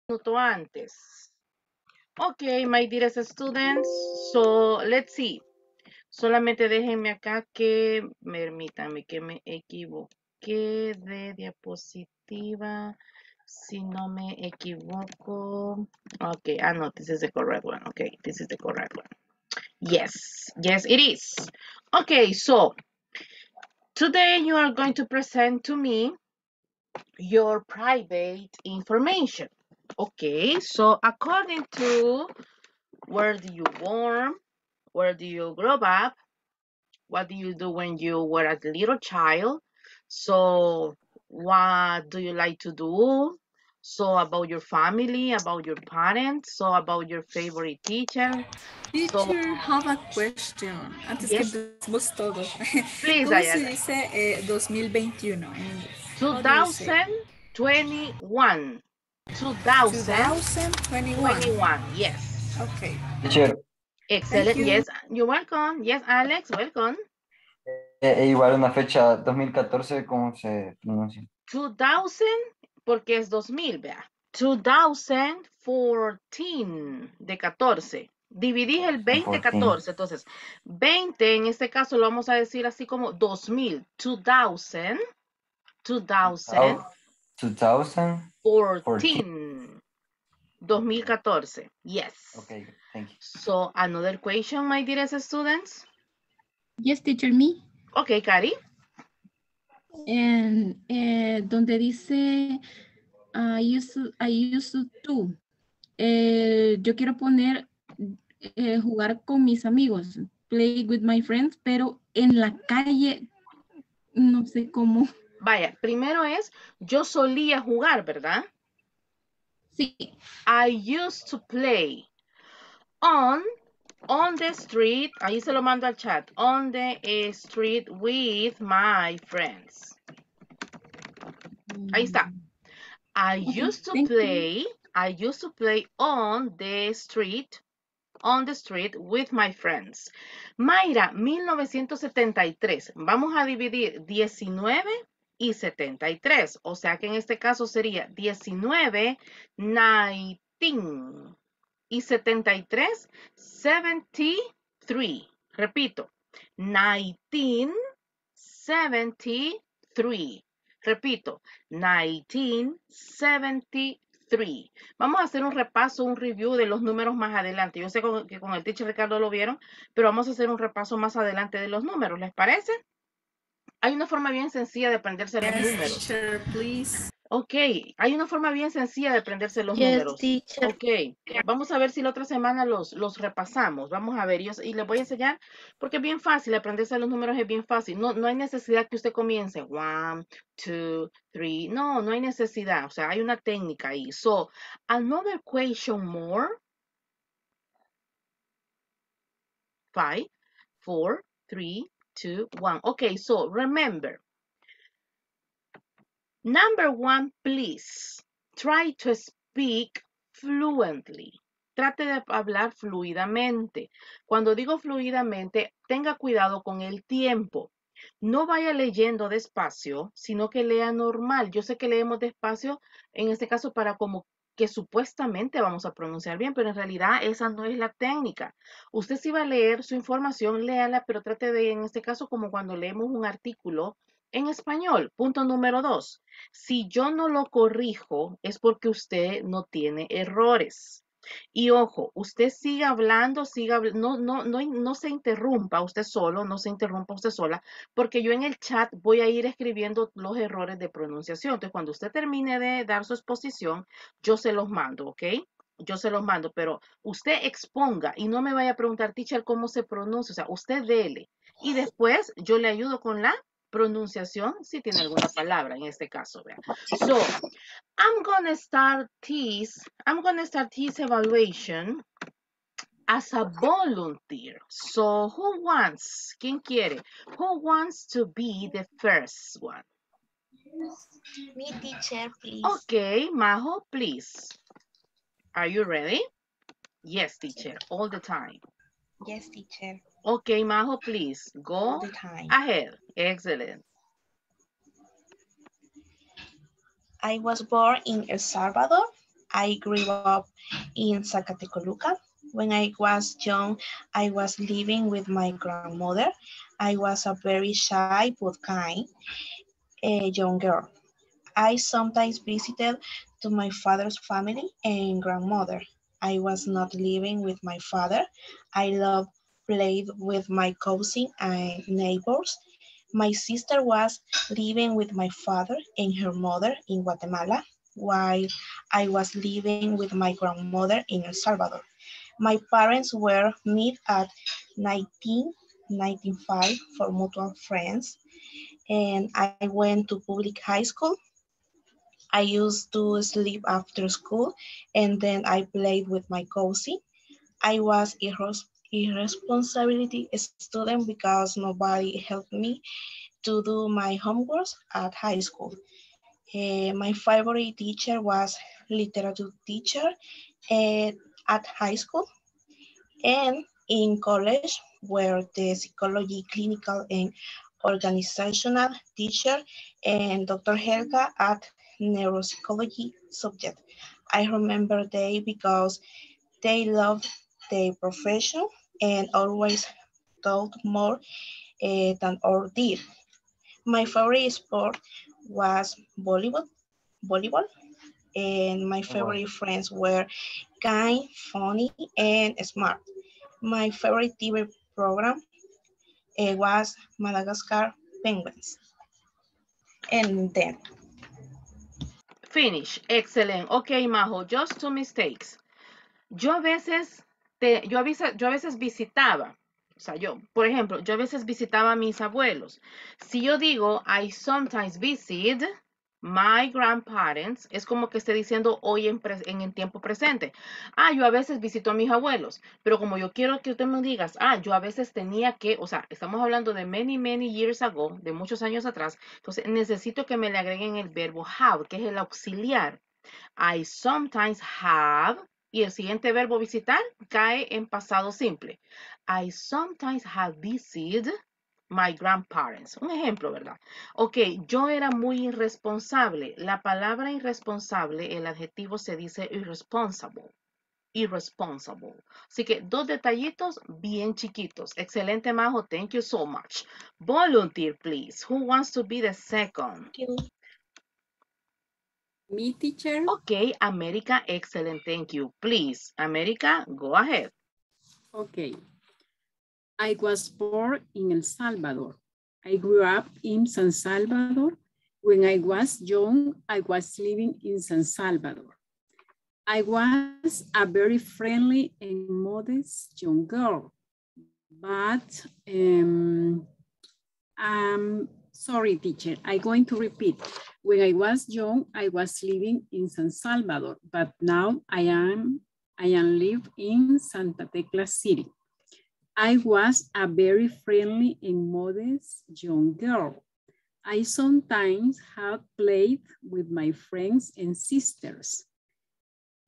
minuto antes. Ok, my dearest students, so let's see. Solamente déjenme acá que, permítanme que me equivoqué de diapositiva. Si no me equivoco. Okay, no, this is the correct one. Okay, this is the correct one. Yes, yes, it is. Okay, so today you are going to present to me your private information. Okay, so according to where do you born, where do you grow up, what do you do when you were a little child, so what do you like to do, so about your family, about your parents, so about your favorite teacher. So, Teacher, have a question. Antes que yes, empecemos todo. please, ¿Cómo se Diana. dice 2021 en inglés? How do you say? 2021. 2021. 2021. Yes. Okay. Teacher, Thank Excellent. you. Yes, you're welcome. Yes, Alex, welcome. igual una fecha 2014, ¿cómo se pronuncia? 2000, porque es 2000, vea. 2014, de 14. Dividí el 20, 14. Entonces, 20 en este caso lo vamos a decir así como 2000. 2000. 2014. 2014. Yes. Okay, thank you. So, another question, my dearest students. Yes, teacher, me. Okay, Cari. Donde dice I used to. Yo quiero poner jugar con mis amigos, play with my friends, pero en la calle no sé cómo. Vaya, primero es yo solía jugar, ¿verdad? Sí. I used to play on the street, ahí se lo mando al chat, on the street with my friends. Ahí está. I used to play on the street with my friends. Mayra, 1973. Vamos a dividir 19 y 73. O sea que en este caso sería 19, 19. Y 73, 73. Repito, 1973. Repito, 1973. Vamos a hacer un repaso, un review de los números más adelante. Yo sé que con el teacher Ricardo lo vieron, pero vamos a hacer un repaso más adelante de los números. ¿Les parece? Hay una forma bien sencilla de aprenderse los números. Teacher, please. Ok, hay una forma bien sencilla de aprenderse los números. Teacher. Ok, vamos a ver si la otra semana los repasamos. Vamos a ver, y les voy a enseñar, porque es bien fácil, aprenderse los números es bien fácil. No hay necesidad que usted comience 1, 2, 3. No hay necesidad. O sea, hay una técnica ahí. So, another question more. 5, 4, 3, 2, 1. Okay, so remember. Number 1, please. Try to speak fluently. Trate de hablar fluidamente. Cuando digo fluidamente, tenga cuidado con el tiempo. No vaya leyendo despacio, sino que lea normal. Yo sé que leemos despacio, en este caso, para como que supuestamente vamos a pronunciar bien, pero en realidad esa no es la técnica. Usted si va a leer su información, léala, pero trate de, en este caso, como cuando leemos un artículo en español. Punto número 2. Si yo no lo corrijo, es porque usted no tiene errores. Y ojo, usted sigue hablando, no se interrumpa usted solo, no se interrumpa usted sola, porque yo en el chat voy a ir escribiendo los errores de pronunciación. Entonces, cuando usted termine de dar su exposición, yo se los mando, ¿ok? Yo se los mando, pero usted exponga y no me vaya a preguntar, teacher, cómo se pronuncia. O sea, usted dele. Y después yo le ayudo con la pronunciación si tiene alguna palabra en este caso. ¿Vea? So, I'm gonna start this evaluation as a volunteer. So, who wants? ¿Quién quiere? Who wants to be the first one? Me, teacher, please. Okay, Majo, please. Are you ready? Yes, teacher, all the time. Yes, teacher. Okay, Majo, please go All the time. ahead. Excellent. I was born in El Salvador. I grew up in Zacatecoluca. When I was young, I was living with my grandmother. I was a very shy but kind young girl. I sometimes visited to my father's family and grandmother. I was not living with my father. I loved played with my cousin and neighbors. My sister was living with my father and her mother in Guatemala, while I was living with my grandmother in El Salvador. My parents were met at 1995 for mutual friends, and I went to public high school. I used to sleep after school, and then I played with my cousin. I was irresponsibility student because nobody helped me to do my homework at high school. My favorite teacher was literature teacher at, at high school and in college were the psychology, clinical and organizational teacher and Dr. Helga at neuropsychology subject. I remember they because they loved their profession and always taught more than or did. My favorite sport was volleyball, and my Oh, wow. favorite friends were kind, funny, and smart. My favorite TV program was Madagascar Penguins. And then, Finish. Excellent. Ok, Majo, just two mistakes. Yo a veces, yo a veces visitaba, o sea, yo, por ejemplo, yo a veces visitaba a mis abuelos. Si yo digo, I sometimes visit my grandparents, es como que esté diciendo hoy en el tiempo presente. Ah, yo a veces visito a mis abuelos, pero como yo quiero que usted me digas, ah, yo a veces tenía que, o sea, estamos hablando de many years ago, de muchos años atrás, entonces necesito que me le agreguen el verbo have, que es el auxiliar. I sometimes have, y el siguiente verbo visitar cae en pasado simple. I sometimes have visited my grandparents. Un ejemplo, ¿verdad? Ok, yo era muy irresponsable. La palabra irresponsable, el adjetivo se dice irresponsible. Irresponsible. Así que dos detallitos bien chiquitos. Excelente, Majo. Thank you so much. Volunteer, please. Who wants to be the second? Me, teacher. Okay, America, excellent, thank you. Please, America, go ahead. Okay. I was born in El Salvador. I grew up in San Salvador. When I was young, I was living in San Salvador. I was a very friendly and modest young girl, but sorry, teacher, I'm going to repeat. When I was young, I was living in San Salvador, but now I am live in Santa Tecla City. I was a very friendly and modest young girl. I sometimes had played with my friends and sisters.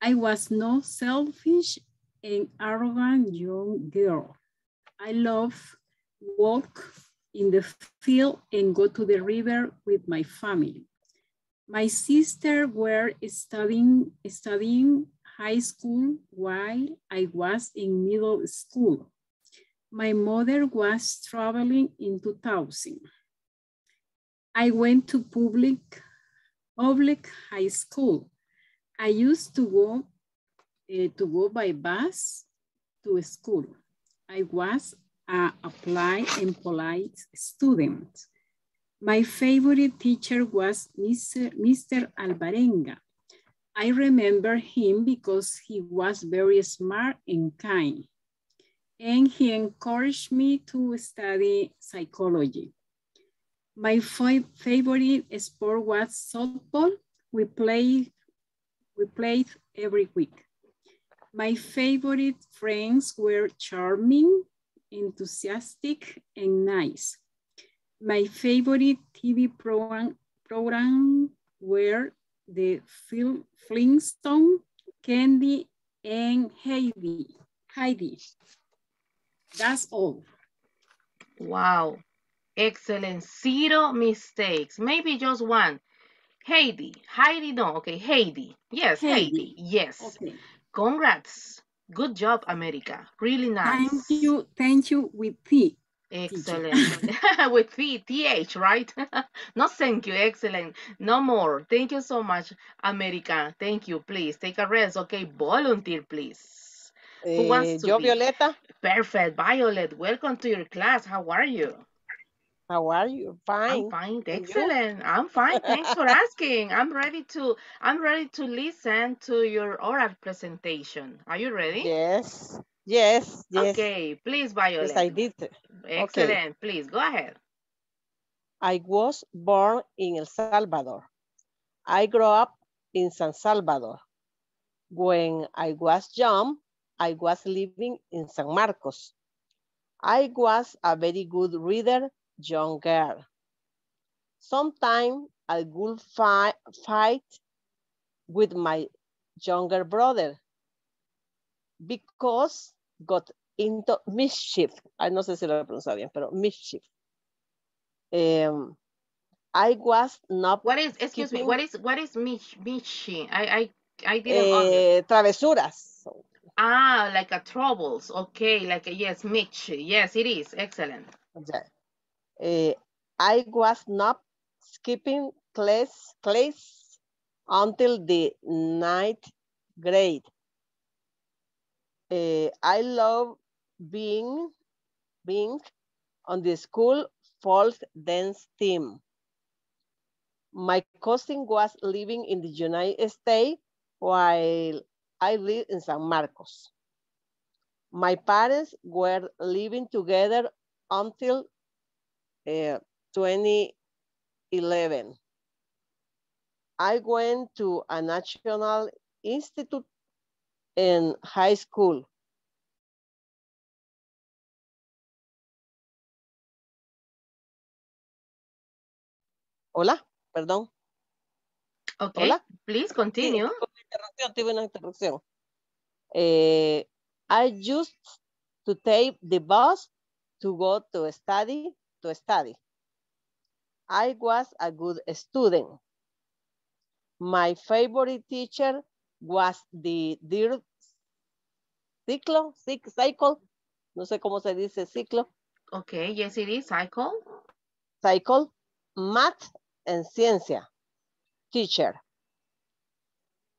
I was no selfish and arrogant young girl. I love walk in the field and go to the river with my family. My sister were studying high school while I was in middle school. My mother was traveling in 2000. I went to public high school. I used to go by bus to school. I was an applied and polite student. My favorite teacher was Mr. Alvarenga. I remember him because he was very smart and kind. And he encouraged me to study psychology. My favorite sport was softball. We played every week. My favorite friends were charming, enthusiastic, and nice. My favorite TV program were the Flintstone, Candy, and Heidi. That's all. Wow, excellent, zero mistakes, maybe just one. Heidi. Heidi, no. Okay, Heidi. Yes, Heidi. Heidi. Yes. Okay. Congrats. Good job, America. Really nice. Thank you with T. Excellent. With TH, right? No, thank you. Excellent. No more. Thank you so much, America. Thank you. Please take a rest. Okay, volunteer, please. Who wants to Yo, be? Violeta. Perfect. Violet, welcome to your class. How are you? How are you? I'm Fine. fine. And you? Excellent. I'm fine. Thanks for asking. I'm ready to listen to your oral presentation. Are you ready? Yes. Yes. Yes. Okay, please, Yes, Violet. I did. Okay. Excellent. Please go ahead. I was born in El Salvador. I grew up in San Salvador. When I was young, I was living in San Marcos. I was a very good reader, young girl. Sometimes I would fight with my younger brother because got into mischief. I no sé si lo pronuncia bien, pero mischief. I was not What is, excuse me, keeping what is Michi? I didn't understand. travesuras. Like a troubles. Okay, like a, yes, Mitch. Yes, it is. Excellent. I was not skipping class until the ninth grade. I love being on the school folk dance team. My cousin was living in the United States while I lived in San Marcos. My parents were living together until 2011. I went to a national institute in high school. Hola, perdón. Okay, Hola. please Sí, continue. tuve una interrupción. I used to take the bus to go to study. I was a good student. My favorite teacher was the dirt cycle. No sé cómo se dice ciclo. Okay, yes, it is. Cycle. Cycle, math and ciencia teacher.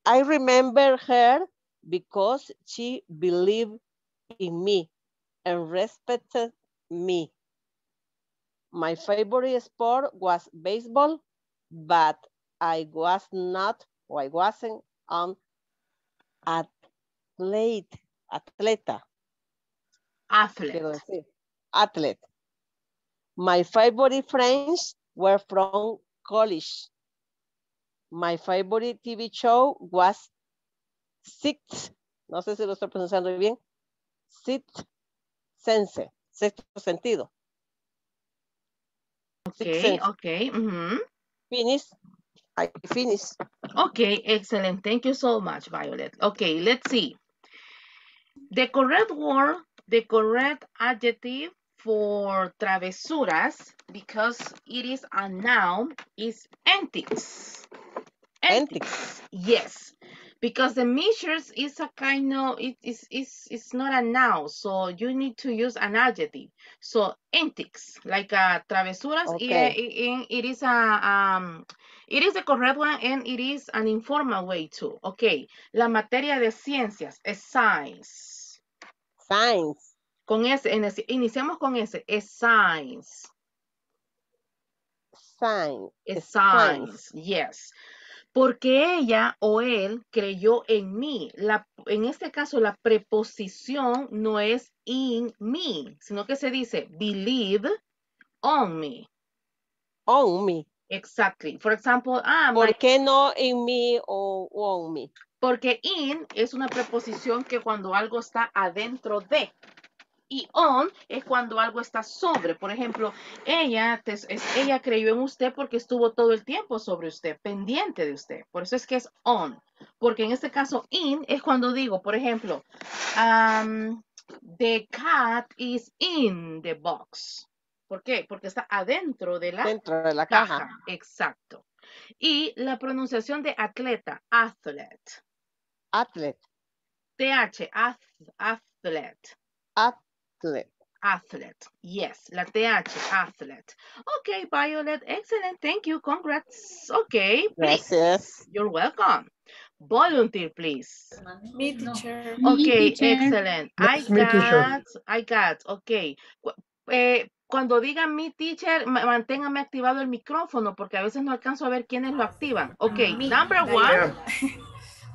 I remember her because she believed in me and respected me. My favorite sport was baseball, but I wasn't an atleta. Quiero Athlete. decir, athlete. My favorite friends were from college. My favorite TV show was Sixth, no sé si lo estoy pronunciando bien, Sixth Sense, sexto sentido. Okay, okay. Finish, I finish. Okay, excellent. Thank you so much, Violet. Okay, let's see. The correct word, the correct adjective for travesuras, because it is a noun, is antics. Antics. Yes. Because the measures is a kind of, it's not a noun, so you need to use an adjective. So antics, like travesuras, Okay. it is it is the correct one and it is an informal way too. Okay, la materia de ciencias es science. Science. Con ese, iniciamos con ese, es science. Science. Es science, yes. Porque ella o él creyó en mí. En este caso, la preposición no es in me, sino que se dice believe on me. On me. Exactly. For example, ¿Por qué no in me o on me? Porque in es una preposición que cuando algo está adentro de. Y on es cuando algo está sobre. Por ejemplo, ella creyó en usted porque estuvo todo el tiempo sobre usted, pendiente de usted. Por eso es que es on. Porque en este caso, in es cuando digo, por ejemplo, the cat is in the box. ¿Por qué? Porque está adentro de la Dentro de la caja. caja. Exacto. Y la pronunciación de atleta, athlete. Athlete. TH, athlete. Athlete. Athlete. Yes, la TH, athlete. Okay, Violet, excellent. Thank you. Congrats. Okay, please. Gracias. You're welcome. Volunteer, please. Me, teacher. Me, Okay, teacher. excellent. That's me, teacher. I got, okay. Cuando digan mi teacher, manténgame activado el micrófono porque a veces no alcanzo a ver quiénes lo activan. Okay, Me, number one, Yeah.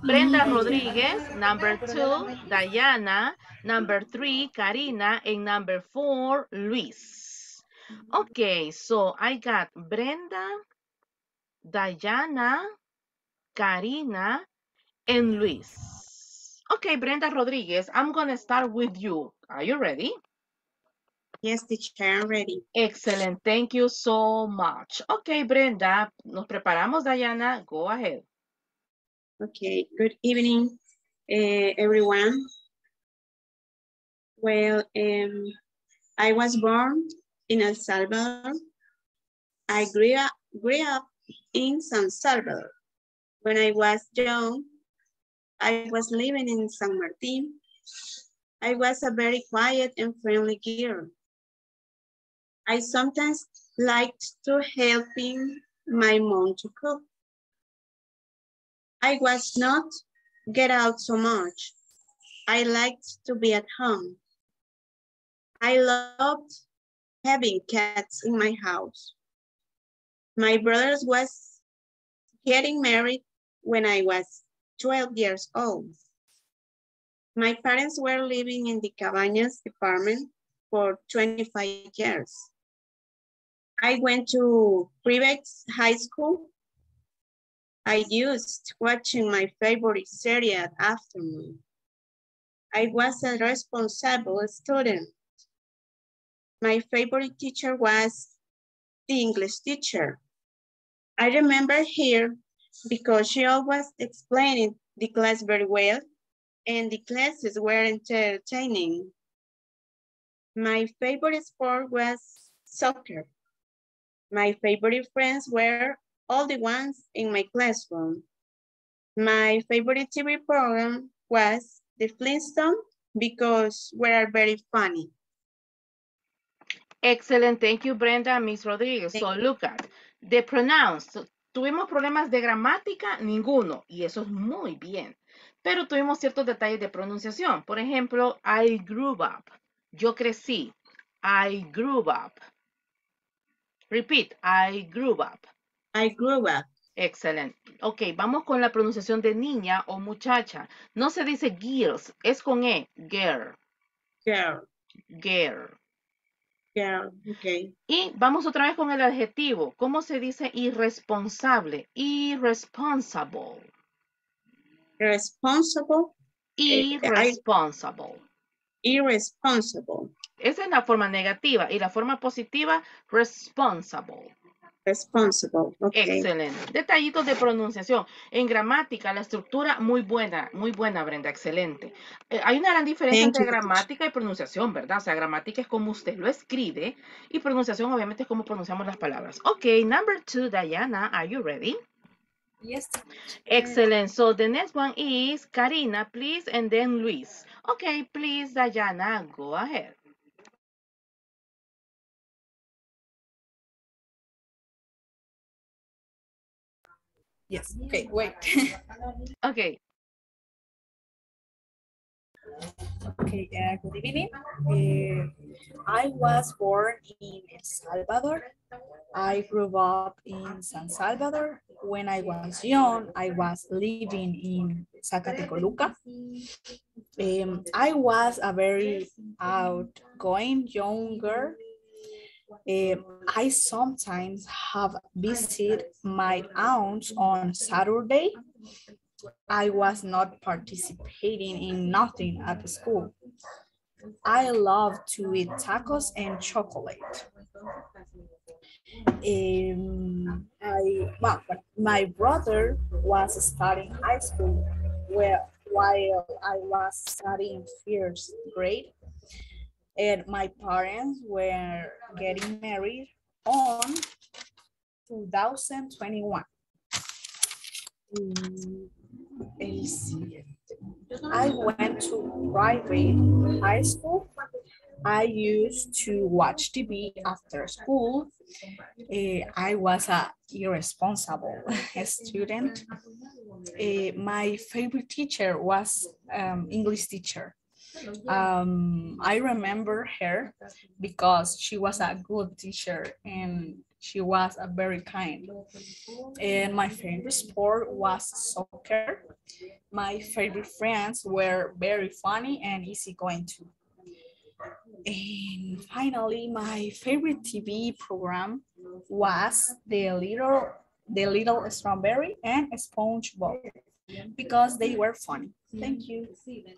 Brenda Me, Rodríguez. Number two, Diana. Number three, Karina. And number four, Luis. Okay, so I got Brenda, Diana, Karina, and Luis. Okay, Brenda Rodríguez, I'm going to start with you. Are you ready? Yes, teacher, I'm ready. Excellent. Thank you so much. Okay, Brenda, nos preparamos, Diana. Go ahead. Okay, good evening, everyone. Well, I was born in El Salvador. I grew up in San Salvador. When I was young, I was living in San Martin. I was a very quiet and friendly girl. I sometimes liked to helping my mom to cook. I was not get out so much. I liked to be at home. I loved having cats in my house. My brother was getting married when I was 12 years old. My parents were living in the Cabañas department for 25 years. I went to private high school. I used watching my favorite series at afternoon. I was a responsible student. My favorite teacher was the English teacher. I remember her because she always explained the class very well and the classes were entertaining. My favorite sport was soccer. My favorite friends were all the ones in my classroom. My favorite TV program was The Flintstones because we are very funny. Excellent. Thank you, Brenda, Miss Rodríguez. So look at the pronouns. ¿Tuvimos problemas de gramática? Ninguno. Y eso es muy bien. Pero tuvimos ciertos detalles de pronunciación. Por ejemplo, I grew up. Yo crecí. I grew up. Repeat. I grew up. I grew up. Excellent. Ok, vamos con la pronunciación de niña o muchacha. No se dice girls, es con E. Girl. Girl. Girl. Girl, okay. Y vamos otra vez con el adjetivo. ¿Cómo se dice irresponsable? Irresponsible. Responsible. Irresponsible. Irresponsible. Esa es la forma negativa. Y la forma positiva, responsible. Responsible, okay. Excelente. Detallitos de pronunciación. En gramática, la estructura muy buena, Brenda, excelente. Hay una gran diferencia entre gramática y pronunciación, ¿verdad? O sea, gramática es como usted lo escribe y pronunciación obviamente es como pronunciamos las palabras. Ok, number 2, Diana, are you ready? Yes. Excellent. So the next one is Karina, please, and then Luis. Okay, please, Diana, go ahead. Yes. Okay, wait. Okay. Okay, good evening. I was born in El Salvador. I grew up in San Salvador. When I was young, I was living in Zacatecoluca. I was a very outgoing young girl. I sometimes have visited my aunts on Saturday. I was not participating in nothing at school. I love to eat tacos and chocolate. My brother was studying high school while I was studying first grade, and my parents were getting married on 2021. El 7. I went to private high school. I used to watch TV after school. I was a irresponsible student. My favorite teacher was English teacher. I remember her because she was a good teacher and she was a very kind. And my favorite sport was soccer. My favorite friends were very funny and easygoing too. And finally, my favorite TV program was the Little Strawberry and SpongeBob because they were funny. Thank you.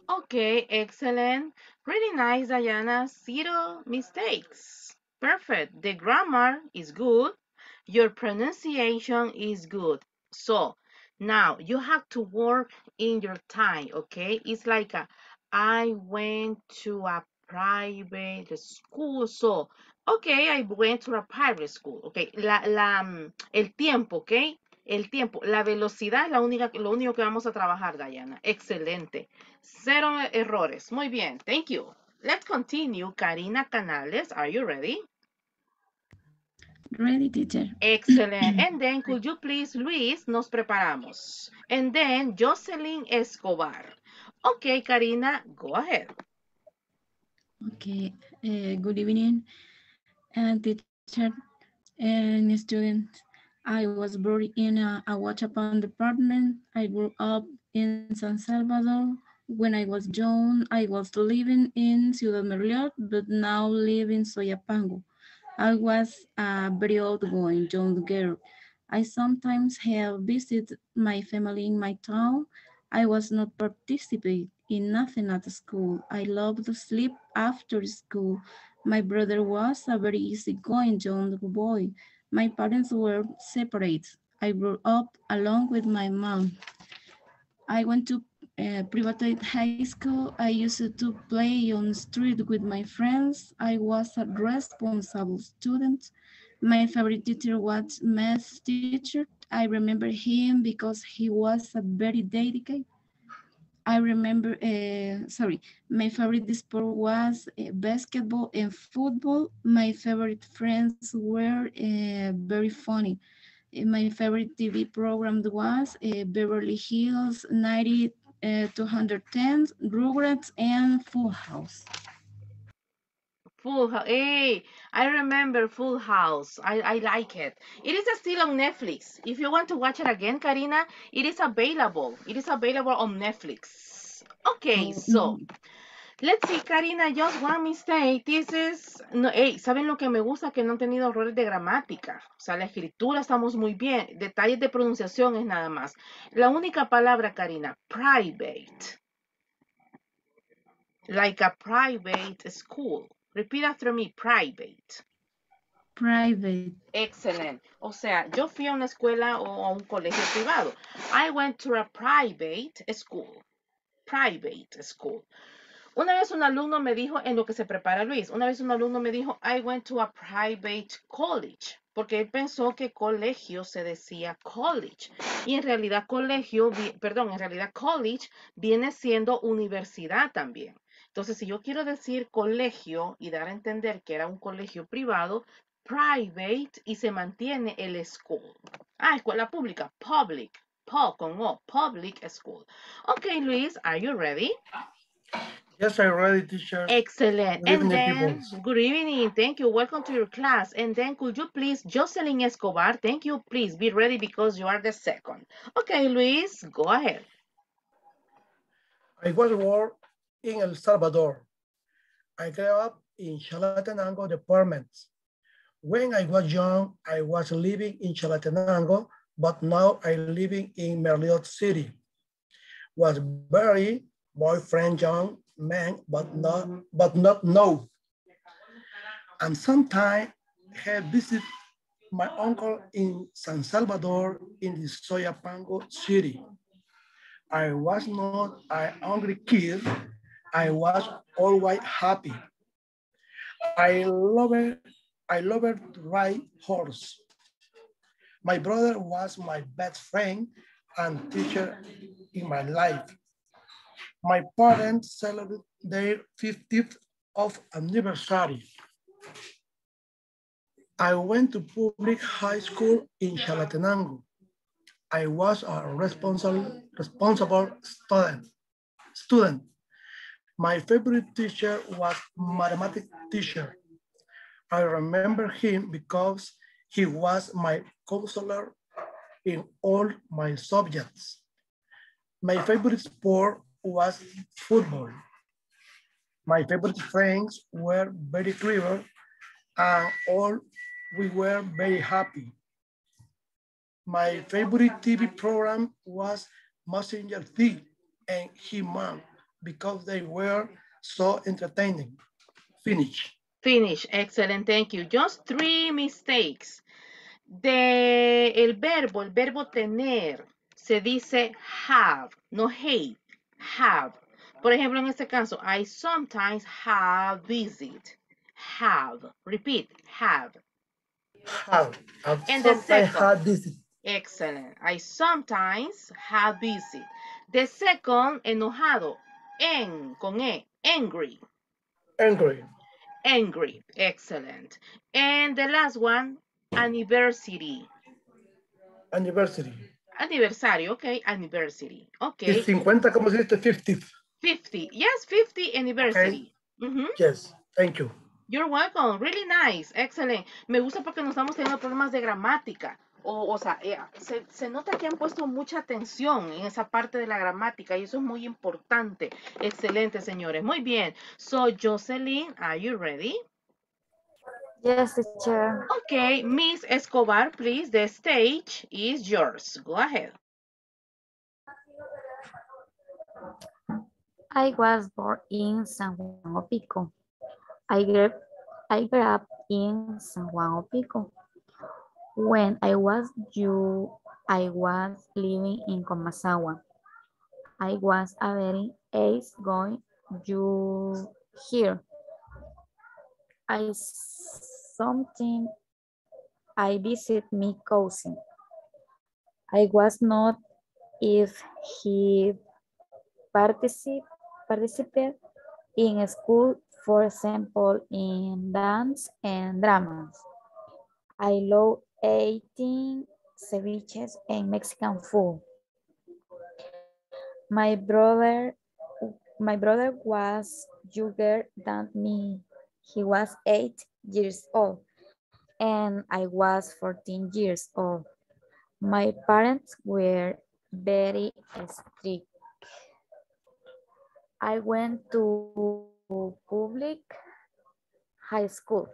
Okay, excellent. Really nice, Diana. Zero mistakes. Perfect. The grammar is good. Your pronunciation is good. So now you have to work in your time, okay? It's like I went to a private school. So, okay, I went to a private school. Okay, el tiempo, okay? El tiempo, la velocidad es lo único que vamos a trabajar, Diana. Excelente. Cero errores. Muy bien. Thank you. Let's continue. Karina Canales, are you ready? Ready, teacher. Excellent. And then could you please, Luis, nos preparamos. And then Jocelyn Escobar. Okay, Karina, go ahead. Okay. Good evening, and teacher and student. I was born in a Huachapan department. I grew up in San Salvador. When I was young, I was living in Ciudad Merliot, but now live in Soyapango. I was a very outgoing young girl. I sometimes have visited my family in my town. I was not participate in nothing at school. I loved to sleep after school. My brother was a very easygoing young boy. My parents were separate. I grew up along with my mom. I went to private high school. I used to play on the street with my friends. I was a responsible student. My favorite teacher was math teacher. I remember him because he was a very dedicated. I remember, my favorite sport was basketball and football. My favorite friends were very funny. My favorite TV program was Beverly Hills 210, Rugrats, and Full House. Full House. Hey, I remember Full House. I like it. It is still on Netflix. If you want to watch it again, Karina, it is available. It is available on Netflix. Okay, so let's see, Karina, just one mistake. This is, no, hey, ¿saben lo que me gusta? Que no han tenido errores de gramática. O sea, la escritura estamos muy bien. Detalles de pronunciación es nada más. La única palabra, Karina, private. Like a private school. Repeat after me, private. Private. Excellent. O sea, yo fui a una escuela o a un colegio privado. I went to a private school. Private school. Una vez un alumno me dijo, en lo que se prepara Luis, una vez un alumno me dijo, I went to a private college, porque él pensó que colegio se decía college. Y en realidad en realidad college viene siendo universidad también. Entonces, si yo quiero decir colegio y dar a entender que era un colegio privado, private y se mantiene el school. Escuela pública, public, con O, public school. Okay, Luis, are you ready? Yes, I'm ready, teacher. Excellent. Good And evening, then, people. good evening. Thank you. Welcome to your class. And then, could you please, Jocelyn Escobar, thank you. Please be ready because you are the second. Okay, Luis, go ahead. I was born in El Salvador. I grew up in Chalatenango department. When I was young, I was living in Chalatenango, but now I'm living in Merliot City. Was very boyfriend young man, but not no. And sometimes have visited my uncle in San Salvador in the Soyapango city. I was not an hungry kid. I was always happy. I love to ride horse. My brother was my best friend and teacher in my life. My parents celebrated their 50th of anniversary. I went to public high school in Chalatenango. I was a responsible student. My favorite teacher was mathematics teacher. I remember him because he was my counselor in all my subjects. My favorite sport was football. My favorite friends were very clever and all we were very happy. My favorite TV program was Messenger Thief and He-Man because they were so entertaining. Finish. Finish. Excellent. Thank you. Just 3 mistakes. El verbo tener, se dice have, no hate, have. Por ejemplo, en este caso, I sometimes have visit. Have. Repeat, have. Have. And the Sometimes second, have visit. excellent. I sometimes have visit. The second, enojado, con E, angry. Angry. Angry, excellent. And the last one, anniversary. Anniversary. Aniversario, okay, anniversary, Y okay. 50, ¿cómo se dice? 50th. 50, yes, 50 anniversary. Okay. Yes, thank you. You're welcome, really nice, excellent. Me gusta porque no estamos teniendo problemas de gramática. O sea, se nota que han puesto mucha atención en esa parte de la gramática y eso es muy importante. Excelente, señores. Muy bien. So, Jocelyn, are you ready? Yes, teacher. Okay, Miss Escobar, please, the stage is yours. Go ahead. I was born in San Juan Opico. I grew up in San Juan Opico. When I was living in Comasagua. I was a very easygoing you here. I visit my cousin. I was not if he participated in school, for example, in dance and dramas. I love eating ceviches and Mexican food. My brother was younger than me. He was 8 years old and I was 14 years old. My parents were very strict. I went to public high school.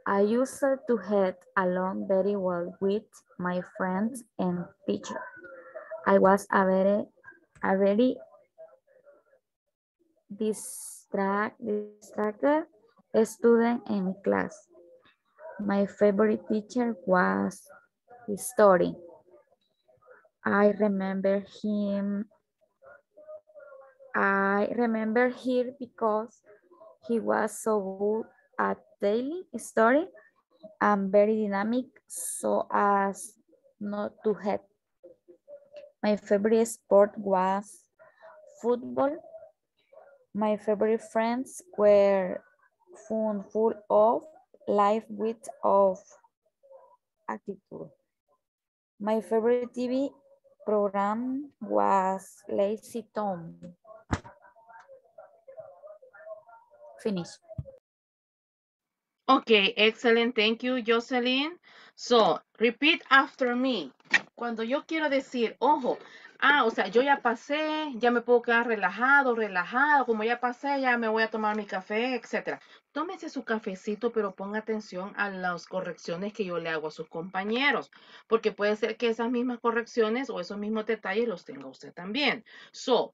I used to get along very well with my friends and teachers. I was a very distracted student in class. My favorite teacher was history. I remember him because he was so good at telling story and very dynamic so as not to hate. My favorite sport was football. My favorite friends were fun, full of life with of attitude. My favorite TV program was Lazy Tom. Finish. Okay, excellent. Thank you, Jocelyn. So, repeat after me. Cuando yo quiero decir, ojo, o sea, yo ya pasé, ya me puedo quedar relajado, como ya pasé, ya me voy a tomar mi café, etc. Tómese su cafecito, pero ponga atención a las correcciones que yo le hago a sus compañeros, porque puede ser que esas mismas correcciones o esos mismos detalles los tenga usted también. So,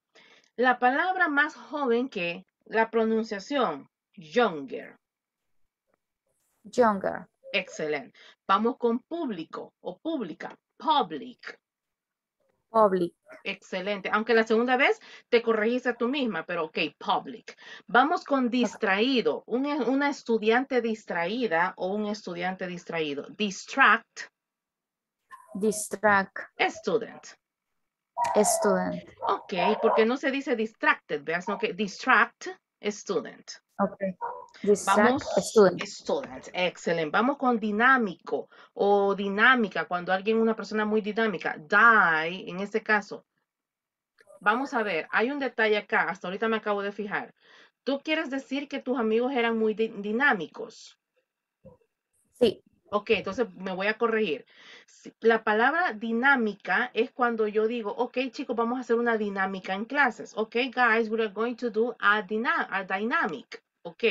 la palabra más joven que la pronunciación, younger. Younger. Excelente. Vamos con público o pública. Public. Public. Excelente. Aunque la segunda vez te corregiste a tú misma, pero ok, public. Vamos con distraído. Una estudiante distraída o un estudiante distraído. Distract. Distract. Student. Student. Ok, porque no se dice distracted, veas, no que distract, student. Okay. Distract, Vamos, student. student, excelente. Vamos con dinámico o dinámica, cuando alguien, una persona muy dinámica. Die, en este caso. Vamos a ver, hay un detalle acá, hasta ahorita me acabo de fijar. ¿Tú quieres decir que tus amigos eran muy dinámicos? Sí. Ok, entonces me voy a corregir. La palabra dinámica es cuando yo digo, ok, chicos, vamos a hacer una dinámica en clases. Ok, guys, we are going to do a dynamic. Ok,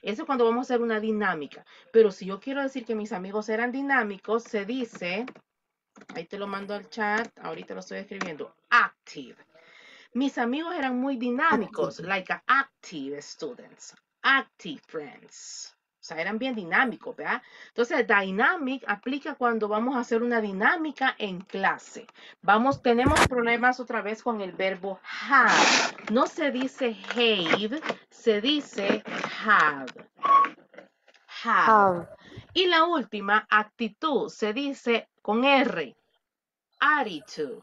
eso es cuando vamos a hacer una dinámica. Pero si yo quiero decir que mis amigos eran dinámicos, se dice, ahí te lo mando al chat, ahorita lo estoy escribiendo, active. Mis amigos eran muy dinámicos, like active students, active friends. O sea, eran bien dinámicos, ¿verdad? Entonces, dynamic aplica cuando vamos a hacer una dinámica en clase. Tenemos problemas otra vez con el verbo have. No se dice have, se dice have. Have. Y la última, actitud, se dice con R, attitude.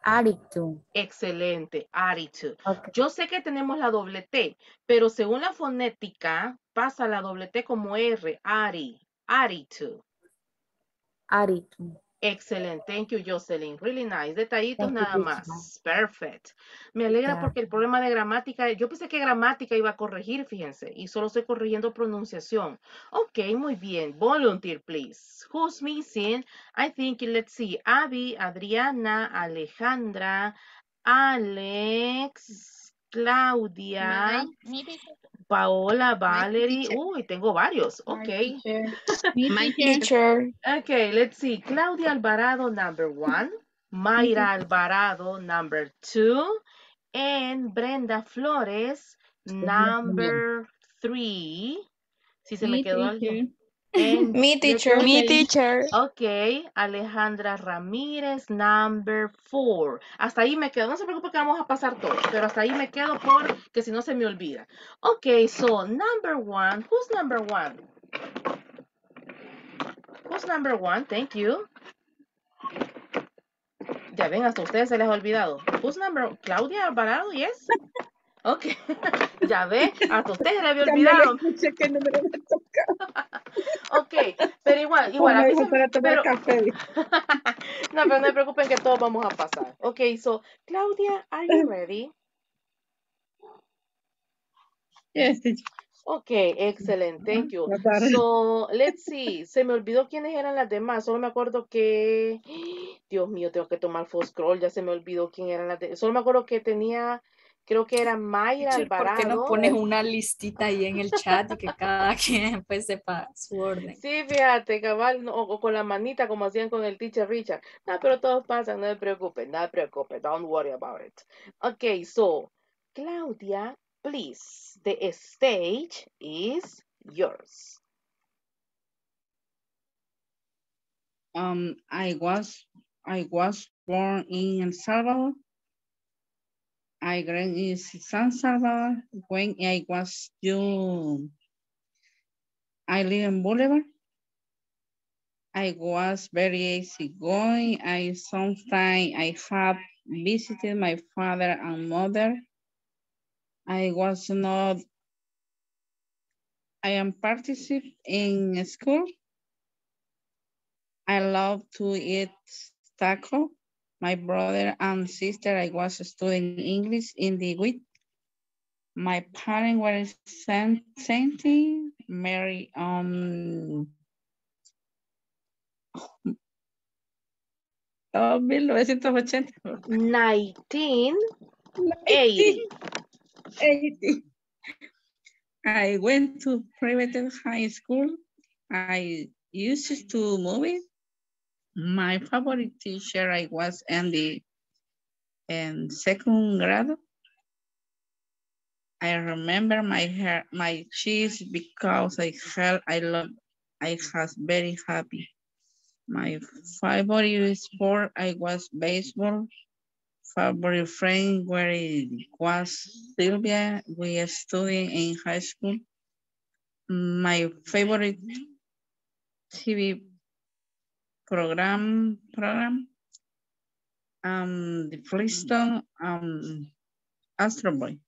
Attitude. Excelente, attitude. Okay. Yo sé que tenemos la doble T, pero según la fonética, pasa la doble T como R, attitude. Attitude. Excelente, thank you, Jocelyn. Really nice. Detallitos Thank you, nada teacher. más. Perfect. Me alegra Yeah. porque el problema de gramática, yo pensé que gramática iba a corregir, fíjense, y solo estoy corrigiendo pronunciación. Ok, muy bien. Volunteer, please. Who's missing? I think, let's see, Abby, Adriana, Alejandra, Alex, Claudia, Paola, Valerie. Uy, tengo varios. Ok. My teacher. Okay, let's see. Claudia Alvarado, number 1. Mayra Alvarado, number 2. And Brenda Flores, number 3. Si se me quedó algo. And Me teacher. me teacher. Ok, Alejandra Ramírez, number 4. Hasta ahí me quedo. No se preocupe que vamos a pasar todos, pero hasta ahí me quedo porque si no se me olvida. Ok, so number 1. Who's number 1? Who's number 1? Thank you. Ya ven, hasta a ustedes se les ha olvidado. Who's number? Claudia Alvarado, yes. Ok. Ya ve, hasta ustedes se les había olvidado. ¿Qué número me toca? Ok, pero igual, Oh, a me mí dijo se para tomar pero café. no, pero no se preocupen que todos vamos a pasar. Ok, so, Claudia, are you ready? Yes, teacher. Ok, excellent, thank you. Ya para. So, let's see. Se me olvidó quiénes eran las demás. Solo me acuerdo que... Dios mío, tengo que tomar full scroll. Ya se me olvidó quién eran las demás. Solo me acuerdo que tenía... Creo que era Mayra Teacher, ¿por qué no Alvarado. pones una listita ahí en el chat y que cada quien pues sepa su orden? Sí, fíjate, cabal, o con la manita como hacían con el teacher Richard. No, pero todos pasan, no se preocupen, no se preocupen. Don't worry about it. Ok, so, Claudia, please, the stage is yours. I was born in El Salvador. I grew in San Salvador. When I was young, I live in Boulevard. I was very easygoing. Sometimes I have visited my father and mother. I am participating in school. I love to eat taco. My brother and sister, I was studying English in the week. My parents were sending Mary 1980. 1980. I went to private high school. I used to movie. My favorite teacher I was in second grade. I remember my cheese because I was very happy. My favorite sport I was baseball. Favorite friend was Sylvia. We studied in high school. My favorite TV program, the Flintstone, Astro Boy.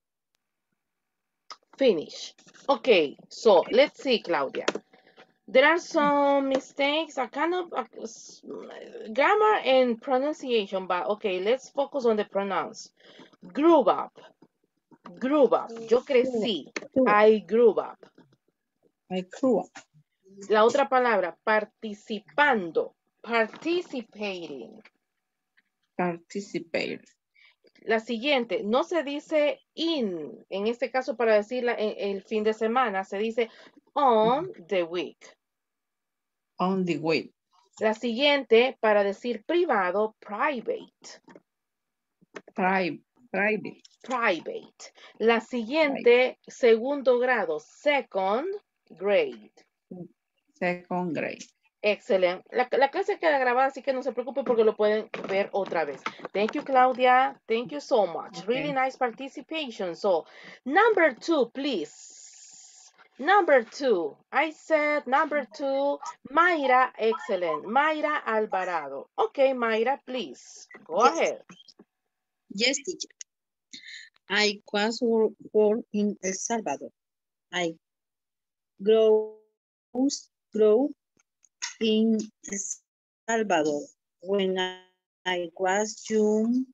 Finish. Okay, so let's see, Claudia. There are some mistakes, a kind of grammar and pronunciation, but okay, let's focus on the pronounce. Grew up. Grew up. Yo crecí. I grew up. I grew up. La otra palabra, participando. Participating. Participate. La siguiente, no se dice in, en este caso para decirla el fin de semana, se dice on the week. On the week. La siguiente, para decir privado, private. Private. Private. La siguiente, segundo grado, second grade. Second grade. Excelente. La clase queda grabada, así que no se preocupe porque lo pueden ver otra vez. Thank you, Claudia. Thank you so much. Okay. Really nice participation. So, number 2, please. Number 2. I said number 2. Mayra, excellent. Mayra Alvarado. Okay, Mayra, please. Go ahead. Yes, teacher. I was born in El Salvador. I grow in El Salvador when I was young,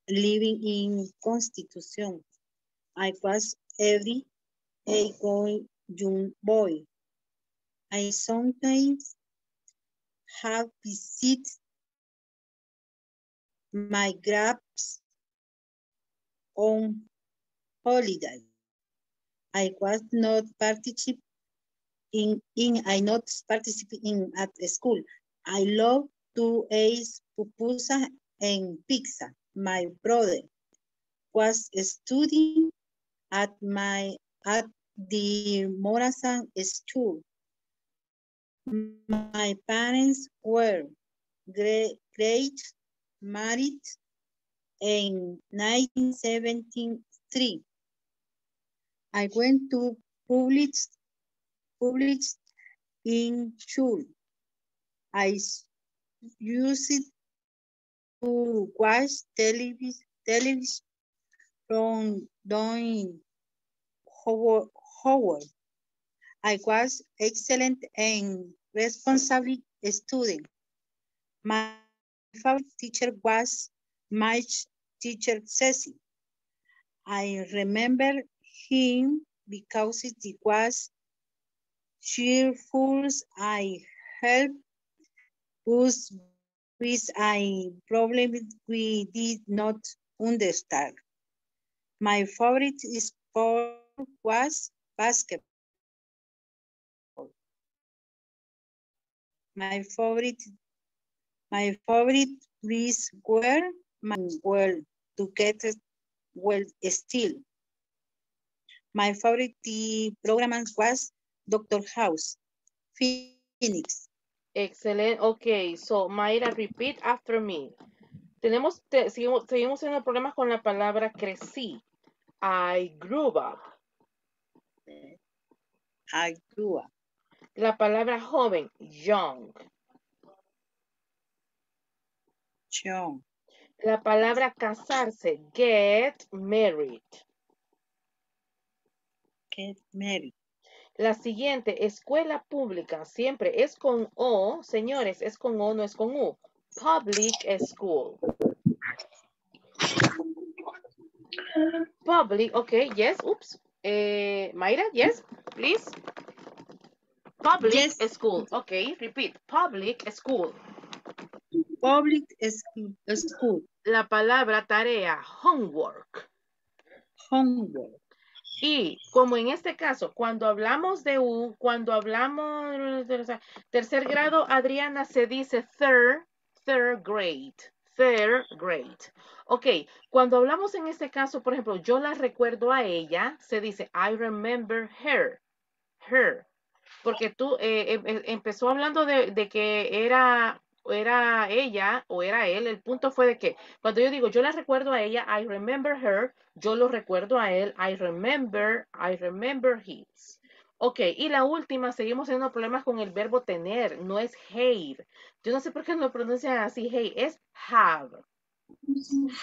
living in Constitution. I was every a young boy. I sometimes have visited my grandparents on holiday. I was not participating at school. I love to eat pupusa and pizza. My brother was studying at the Morazan school. My parents were great married in 1973. I went to public in school. I used to watch television from doing homework. I was excellent and responsible student. My favorite teacher was my teacher Ceci. I remember him because he was cheerful. I helped us with a problem we did not understand. My favorite sport was basketball. My favorite was were my world to get well still. My favorite program was Doctor House, Phoenix. Excellent. Okay, so Mayra, repeat after me. Seguimos teniendo problemas con la palabra crecí. I grew up. I grew up. La palabra joven, young. Young. La palabra casarse, get married. Get married. La siguiente, escuela pública, siempre es con O, señores, es con O, no es con U. Public school. Public, okay, yes, oops. Mayra, yes, please. Public yes. School, okay, repeat. Public school. Public school. La palabra tarea, homework. Homework. Y como en este caso, cuando hablamos de U, cuando hablamos de tercer grado, Adriana, se dice third grade. Third grade. Ok, cuando hablamos en este caso, por ejemplo, yo la recuerdo a ella, se dice I remember her. Her. Porque tú empezó hablando de que era ella o era él. El punto fue de que cuando yo digo yo la recuerdo a ella, I remember her, yo lo recuerdo a él, I remember his. Ok, y la última, seguimos teniendo problemas con el verbo tener, no es have. Yo no sé por qué no lo pronuncian así, hey, es have.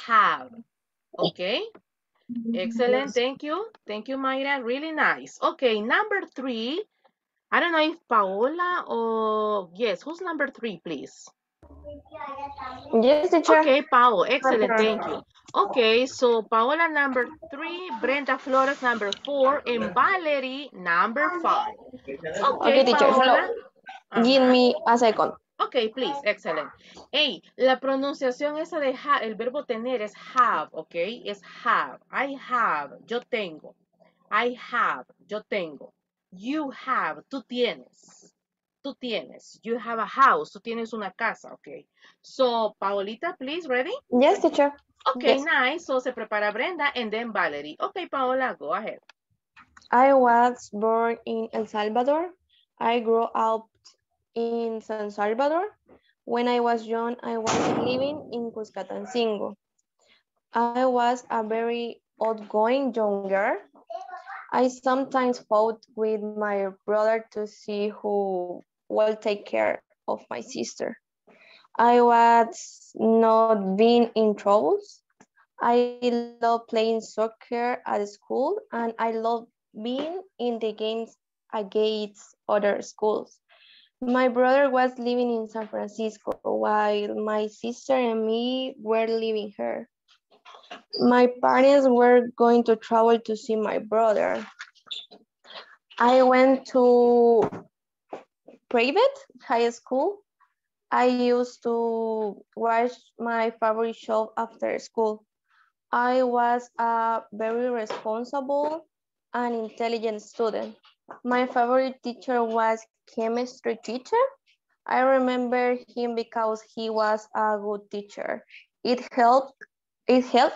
Have. Ok. Excellent. Thank you. Thank you, Mayra. Really nice. Okay, number 3. I don't know if Paola or yes, who's number 3, please? Yes, teacher. Okay, Paola. Excellent. Thank you. Okay, so Paola number 3, Brenda Flores number 4, and Valerie number 5. Okay, Okay, teacher. Hello. Paola. Give Ajá. me a second. Ok, please, excellent. Hey, la pronunciación esa de el verbo tener es have, ok, es have. I have, yo tengo. I have, yo tengo. You have, tú tienes. Tú tienes. You have a house, tú tienes una casa, ok. So, Paolita, please, ready? Yes, teacher. Okay, Yes. nice. So, se prepara Brenda and then Valerie. Okay, Paola, go ahead. I was born in El Salvador. I grew up in San Salvador. When I was young, I was living in Cuscatancingo. I was a very outgoing young girl. I sometimes fought with my brother to see who will take care of my sister. I was not being in troubles. I love playing soccer at school and I love being in the games against other schools. My brother was living in San Francisco while my sister and me were living here. My parents were going to travel to see my brother. I went to private high school. I used to watch my favorite show after school. I was a very responsible and intelligent student. My favorite teacher was chemistry teacher. I remember him because he was a good teacher. It helped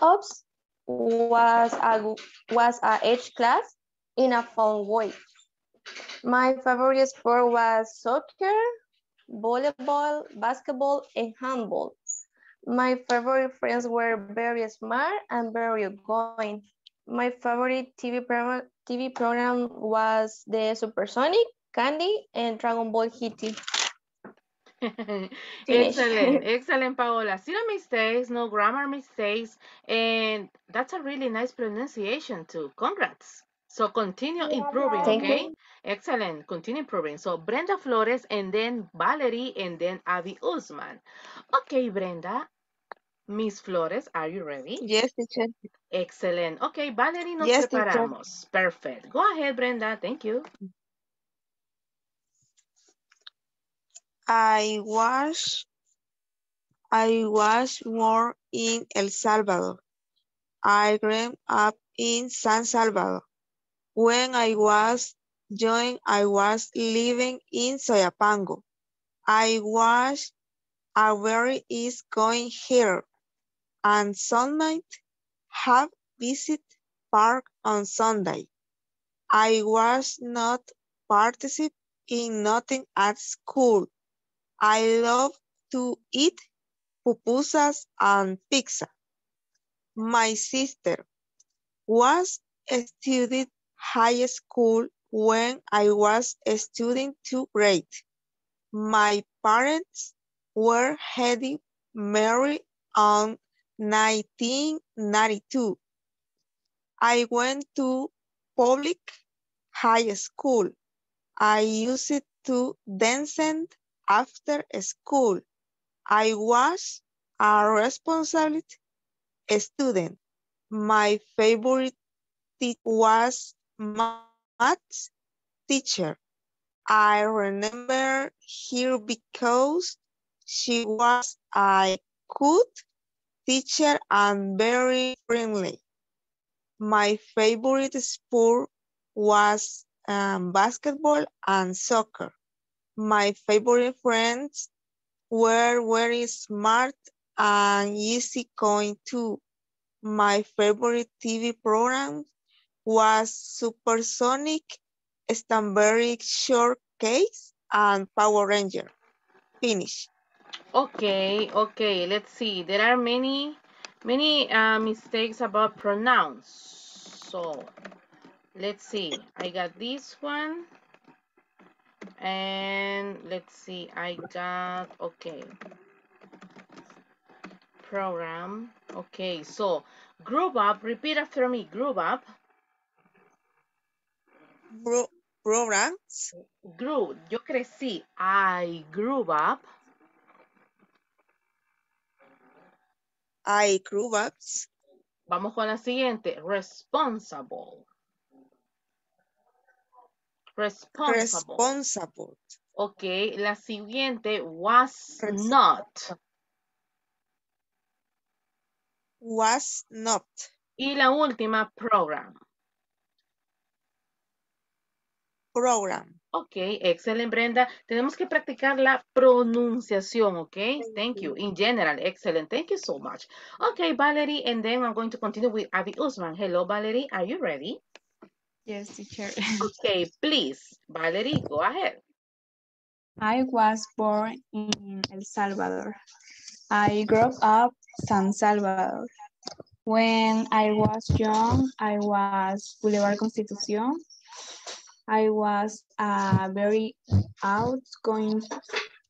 us was a each class in a fun way. My favorite sport was soccer, volleyball, basketball, and handball. My favorite friends were very smart and very outgoing. My favorite TV program was the Supersonic, Candy, and Dragon Ball GT. Finish. Excellent, excellent, Paola. Zero mistakes, no grammar mistakes, and that's a really nice pronunciation too. Congrats. So continue improving, Thank okay? you. Excellent, continue improving. So Brenda Flores, and then Valerie, and then Abby Usman. Okay, Brenda, Miss Flores, are you ready? Yes, teacher. Excellent. Okay, Valerie, nos Yes, teacher. preparamos. Perfect. Go ahead, Brenda. Thank you. I was born in El Salvador. I grew up in San Salvador. When I was young, I was living in Soyapango. I was a very easygoing here, and Sunday have visit park on Sunday. I was not participate in nothing at school. I love to eat pupusas and pizza. My sister was studying high school when I was studying 2nd grade. My parents were heading married on 1992. I went to public high school. I used to dance after school. I was a responsible student. My favorite teacher was math teacher. I remember her because she was a good teacher and very friendly. My favorite sport was basketball and soccer. My favorite friends were very smart and easygoing too. My favorite TV program was Supersonic, Strawberry Shortcake, and Power Ranger. Finish. Okay, okay, let's see. There are many mistakes about pronouns. So let's see. I got this one. And let's see. I got, okay. Program. Okay, so group up. Repeat after me. Group up. Programs. Grew. Yo crecí. I grew up. I grew up. Vamos con la siguiente. Responsible. Responsible. Responsible. Ok, la siguiente. Was not. Was not. Y la última. Program. Program. Ok, excelente, Brenda. Tenemos que practicar la pronunciación, ok? Thank you. In general, excellent. Thank you so much. Okay, Valerie, and then I'm going to continue with Abby Usman. Hello, Valerie. Are you ready? Yes, teacher. Okay, please. Valerie, go ahead. I was born in El Salvador. I grew up in San Salvador. When I was young, I was Boulevard Constitución. I was a very outgoing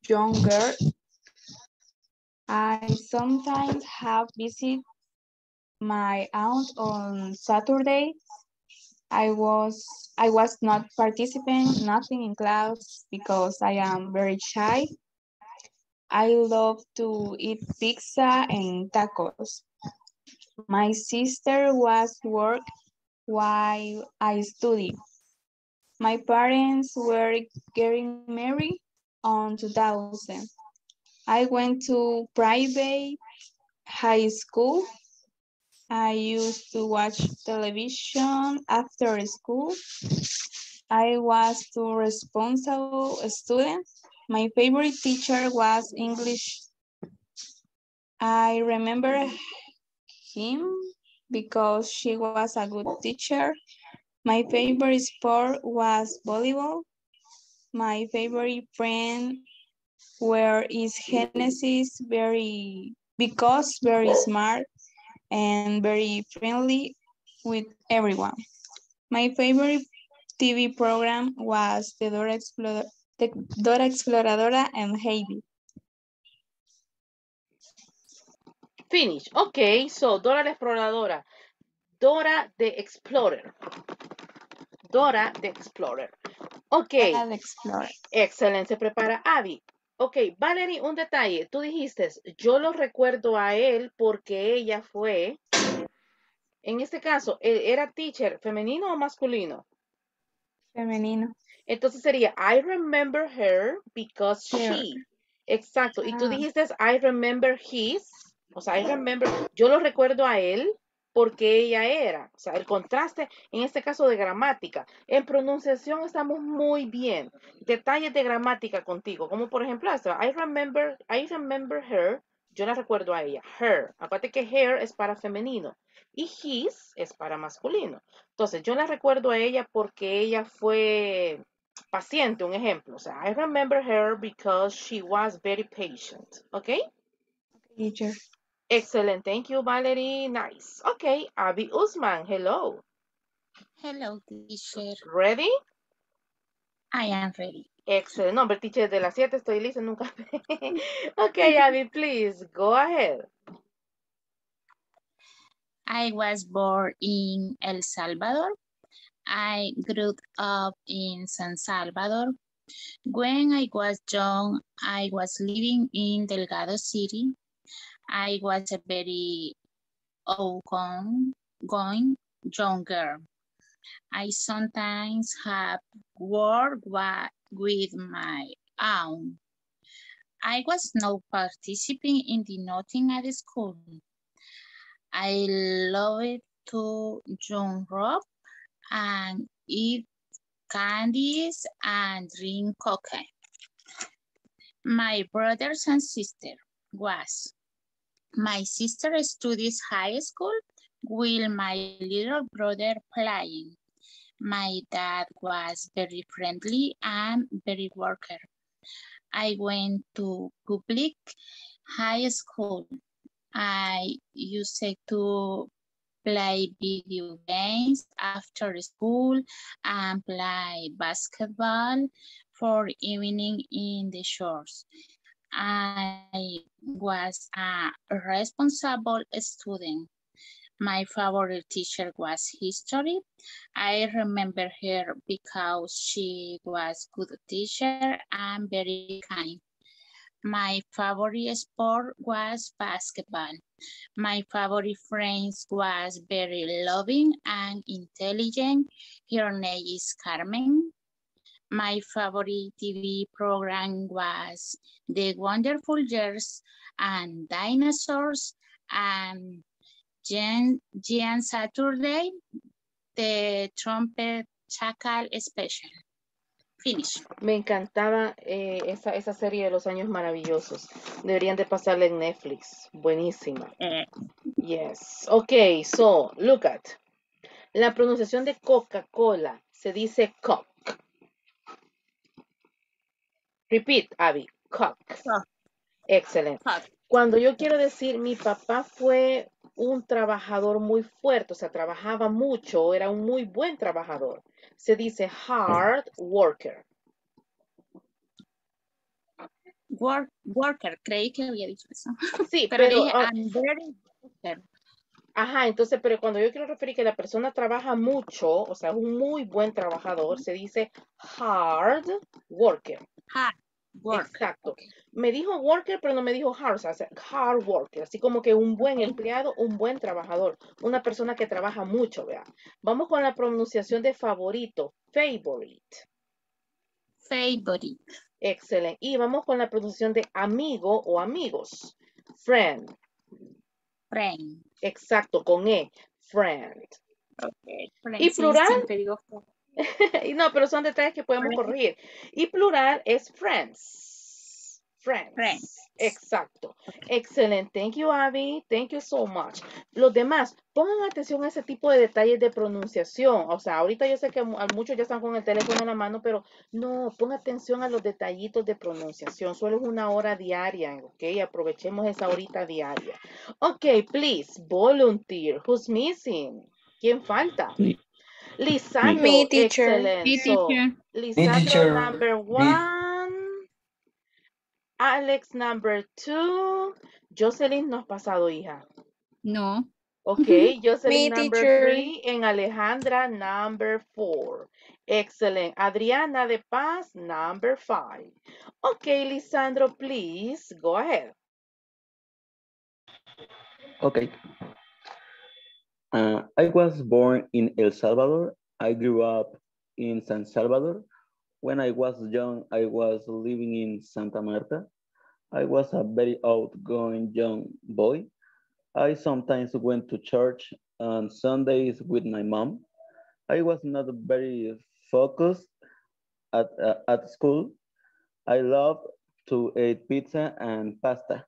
young girl. I sometimes have visited my aunt on Saturday. I was not participating nothing in class because I am very shy. I love to eat pizza and tacos. My sister was work while I studied. My parents were getting married on 2000. I went to private high school. I used to watch television after school. I was a responsible student. My favorite teacher was English. I remember him because she was a good teacher. My favorite sport was volleyball. My favorite friend is Genesis, because very smart and very friendly with everyone. My favorite TV program was the Dora Exploradora and Heidi. Finish. Okay, so Dora la Exploradora. Dora the Explorer. Dora the Explorer. Ok. Dora the Explorer. Excelente, se prepara Abby. Ok, Valerie, un detalle. Tú dijiste, yo lo recuerdo a él porque ella fue, en este caso, ¿era teacher femenino o masculino? Femenino. Entonces sería, I remember her because she. Exacto. Y tú dijiste, I remember his. O sea, I remember, yo lo recuerdo a él porque ella era. O sea, el contraste, en este caso de gramática. En pronunciación estamos muy bien. Detalles de gramática contigo. Como por ejemplo esto, I remember her. Yo la recuerdo a ella. Her. Aparte que her es para femenino. Y his es para masculino. Entonces, yo la recuerdo a ella porque ella fue paciente, un ejemplo. O sea, I remember her because she was very patient. Okay? Teacher. Excellent. Thank you, Valerie. Nice. Okay, Abby Usman. Hello. Hello, teacher. Ready? I am ready. Excellent. No, hombre, teacher, de las 7 estoy lista nunca. Okay, Abby, please, go ahead. I was born in El Salvador. I grew up in San Salvador. When I was young, I was living in Delgado City. I was a very outgoing young girl. I sometimes have worked with my own. I was not participating in the nothing at school. I loved to jump rope and eat candies and drink coke. My brothers and sister was. My sister studies high school while my little brother playing. My dad was very friendly and very worker. I went to public high school. I used to play video games after school, and play basketball for evening in the shores. I was a responsible student. My favorite teacher was history. I remember her because she was good teacher and very kind. My favorite sport was basketball. My favorite friend was very loving and intelligent. Her name is Carmen. My favorite TV program was The Wonderful Years and Dinosaurs and Jan Saturday, The Trumpet Chacal Special. Finish. Me encantaba esa serie de los años maravillosos. Deberían de pasarla en Netflix. Buenísima. Yes. Ok, so, look at. La pronunciación de Coca-Cola se dice Coke. Repeat, Abby. Coke. Excelente. Cuando yo quiero decir mi papá fue un trabajador muy fuerte, o sea, trabajaba mucho, era un muy buen trabajador, se dice hard worker. Worker, creí que había dicho eso. Sí, pero pero dije, I'm very worker. Ajá, entonces, pero cuando yo quiero referir que la persona trabaja mucho, o sea, es un muy buen trabajador, se dice hard worker. Hard worker. Exacto. Okay. Me dijo worker, pero no me dijo hard, o sea, hard worker, así como que un buen empleado, un buen trabajador, una persona que trabaja mucho, vea. Vamos con la pronunciación de favorito, favorite. Favorite. Excelente. Y vamos con la pronunciación de amigo o amigos, friend. Friend. Exacto, con E, friend. Okay. Friend. Y plural. Sí, siempre digo no, pero son detalles que podemos corregir. Y plural es friends. Friends. Exacto. Excelente. Thank you, Abby. Thank you so much. Los demás, pongan atención a ese tipo de detalles de pronunciación. O sea, ahorita yo sé que muchos ya están con el teléfono en la mano, pero no, pongan atención a los detallitos de pronunciación. Solo es una hora diaria, ¿ok? Aprovechemos esa horita diaria. Ok, please, volunteer. Who's missing? ¿Quién falta? Lisandro, Me, teacher. excellent. Me, So, teacher. Lisandro, number 1. Alex, number 2. Jocelyn no has pasado, hija. No. Ok, Jocelyn, Me, number teacher. 3. En Alejandra, number 4. Excellent. Adriana de Paz, number 5. Ok, Lisandro, please, go ahead. Okay. I was born in El Salvador. I grew up in San Salvador. When I was young, I was living in Santa Marta. I was a very outgoing young boy. I sometimes went to church on Sundays with my mom. I was not very focused at school. I loved to eat pizza and pasta.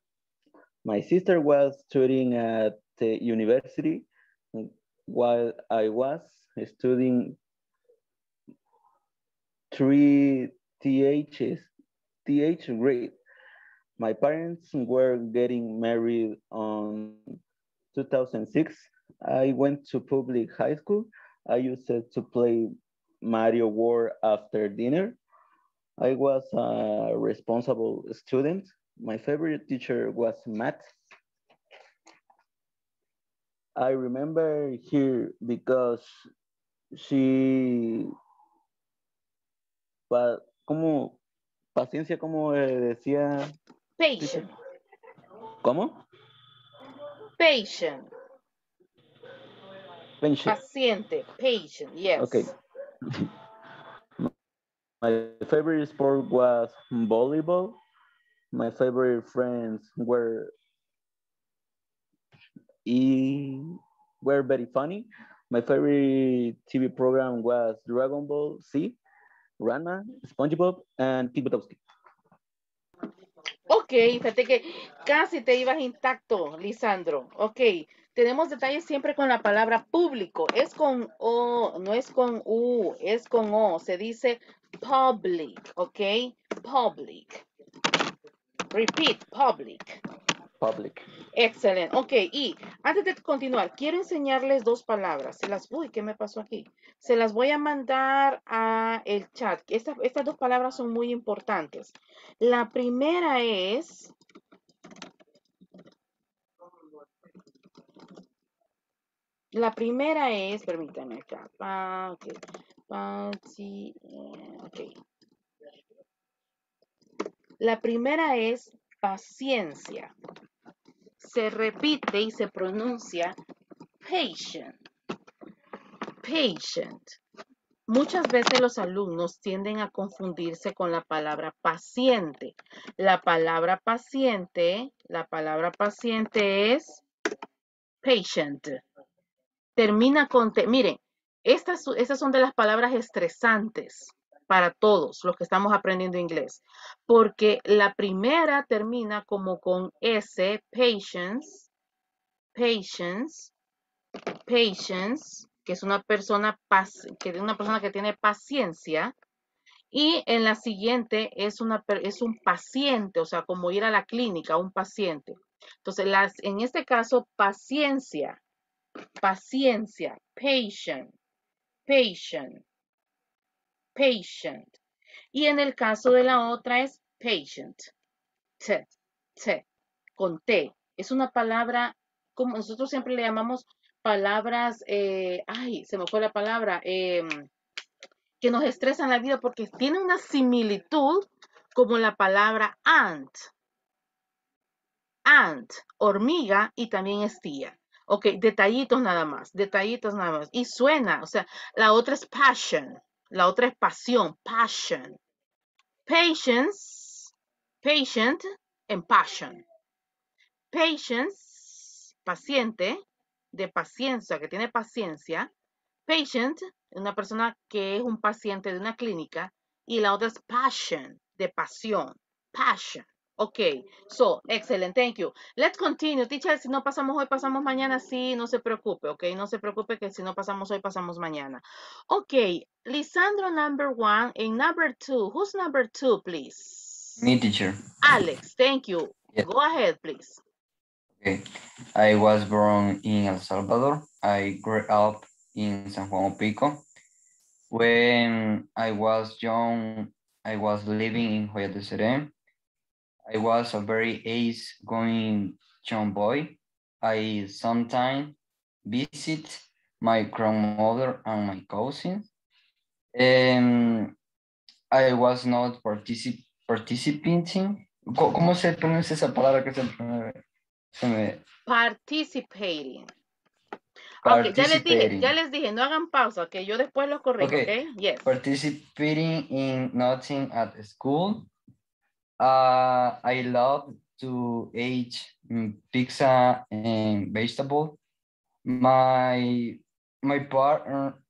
My sister was studying at the university while I was studying 3 TH grade. My parents were getting married on 2006. I went to public high school. I used to play Mario World after dinner. I was a responsible student. My favorite teacher was math. I remember her because she, como paciencia, como decía. Patient. ¿Cómo? Patient. Paciente. Patient. Yes. Okay. My favorite sport was volleyball. My favorite friends were very funny. My favorite TV program was Dragon Ball Z, Ranma, SpongeBob, and Kick Buttowski. Ok, fíjate que casi te ibas intacto, Lisandro. Ok, tenemos detalles siempre con la palabra público. Es con O, no es con U, es con O. Se dice public, ok? Public. Repeat, public. public. Excelente. Ok, y antes de continuar, quiero enseñarles dos palabras. Uy, ¿qué me pasó aquí? Se las voy a mandar a el chat. Estas dos palabras son muy importantes. La primera es... permítanme acá. Ok. La primera es paciencia. Se repite y se pronuncia patient. Patient. Muchas veces los alumnos tienden a confundirse con la palabra paciente. La palabra paciente es patient. Termina con T. Miren, estas son de las palabras estresantes para todos los que estamos aprendiendo inglés, porque la primera termina como con S, patience, que es una persona que tiene paciencia, y en la siguiente es un paciente, o sea, como ir a la clínica, un paciente. Entonces, en este caso, paciencia, patient. Y en el caso de la otra es patient, con T. Es una palabra, como nosotros siempre le llamamos palabras, se me fue la palabra, que nos estresan la vida porque tiene una similitud como la palabra ant, hormiga y también estilla. Ok, detallitos nada más. Y suena, o sea, la otra es passion, la otra es pasión, passion. Patience, patient and passion. Patience, paciente, de paciencia, que tiene paciencia. Patient, una persona que es un paciente de una clínica. Y la otra es passion, de pasión. Passion. Ok, so, excellent, thank you. Let's continue. Teacher, si no pasamos hoy, pasamos mañana. Sí, no se preocupe, ok. No se preocupe que si no pasamos hoy, pasamos mañana. Ok, Lisandro number 1 and number 2. Who's number 2, please? Me, teacher. Alex, thank you. Yes. Go ahead, please. Okay. I was born in El Salvador. I grew up in San Juan Pico. When I was young, I was living in Joya de Serén. I was a very easygoing young boy. I sometimes visit my grandmother and my cousins. I was not participating. ¿Cómo se pronuncia esa palabra que se me... Participating. Ok, ya les dije, no hagan pausa, que yo después lo corrijo, Okay. ok? Yes. Participating in nothing at school. I love to eat pizza and vegetable. My partner,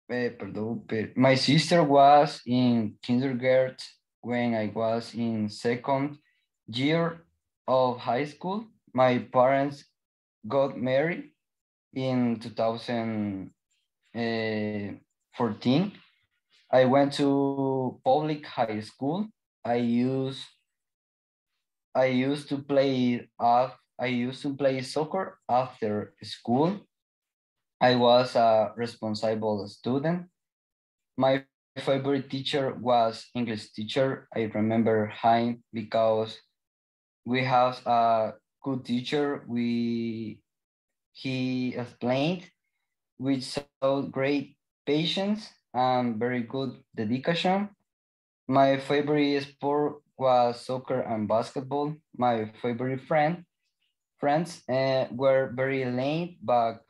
my sister was in kindergarten when I was in second year of high school. My parents got married in 2014. I went to public high school. I used to play soccer after school. I was a responsible student. My favorite teacher was English teacher. I remember him because we have a good teacher. He explained with so great patience and very good dedication. My favorite sport was soccer and basketball. My favorite friends were very late, but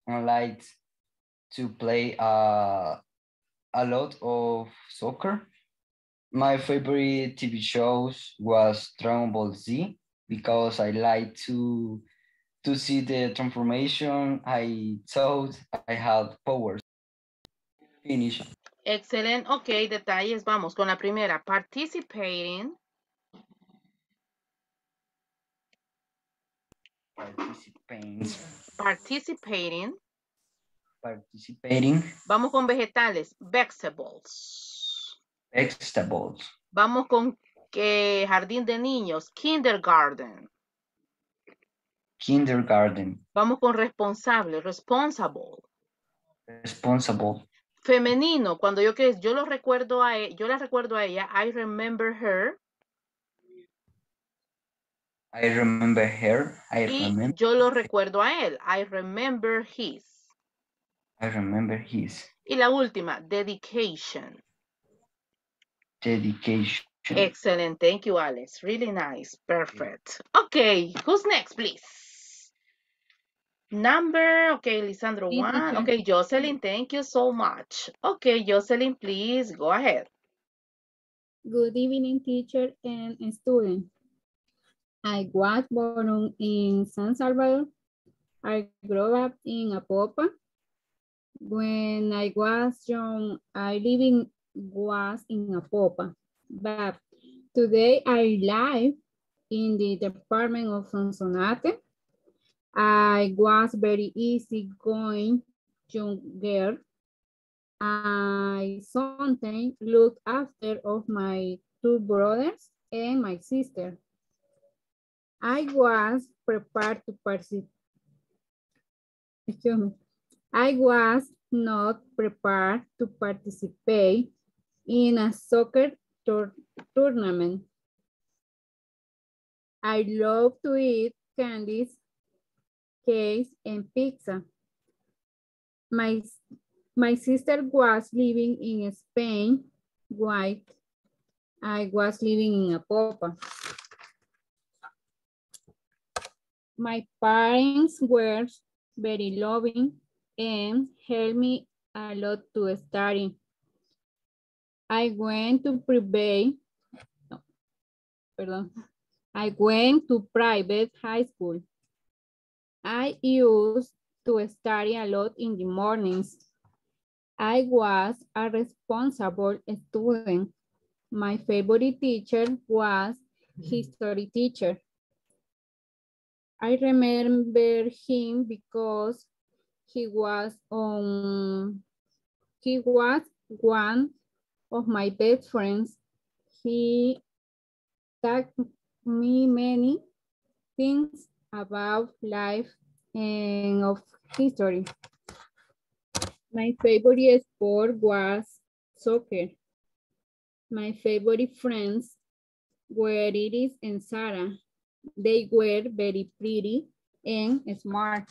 I liked to play a lot of soccer. My favorite TV shows was Dragon Ball Z because I like to see the transformation. I thought I had powers. Finish. Excelente. Ok, detalles. Vamos con la primera. Participating. Participating. Vamos con vegetales. Vegetables. Vamos con jardín de niños. Kindergarten. Kindergarten. Vamos con responsable, responsible. Responsible. Femenino, cuando yo lo recuerdo a yo la recuerdo a ella, I remember her. I remember her. Y yo lo recuerdo a él, I remember his. I remember his. Y la última, dedication. Dedication. Excellent, thank you, Alex. Really nice, perfect. Okay, who's next, please? Number, okay, Lisandro, Sí, one. teacher. Okay, Jocelyn, thank you so much. Okay, Jocelyn, please go ahead. Good evening, teacher and student. I was born in San Salvador. I grew up in Apopa. When I was young, I was in Apopa, but today I live in the department of Sonsonate. I was very easygoing young girl. I sometimes look after of my two brothers and my sister. I was prepared to participate. Excuse me. I was not prepared to participate in a soccer tournament. I love to eat candies, cakes, and pizza. My sister was living in Spain while I was living in Apopa. My parents were very loving and helped me a lot to study. I went to private high school. I used to study a lot in the mornings. I was a responsible student. My favorite teacher was history teacher. I remember him because he was one of my best friends. He taught me many things about life and of history. My favorite sport was soccer. My favorite friends were Iris and Sarah. They were very pretty and smart.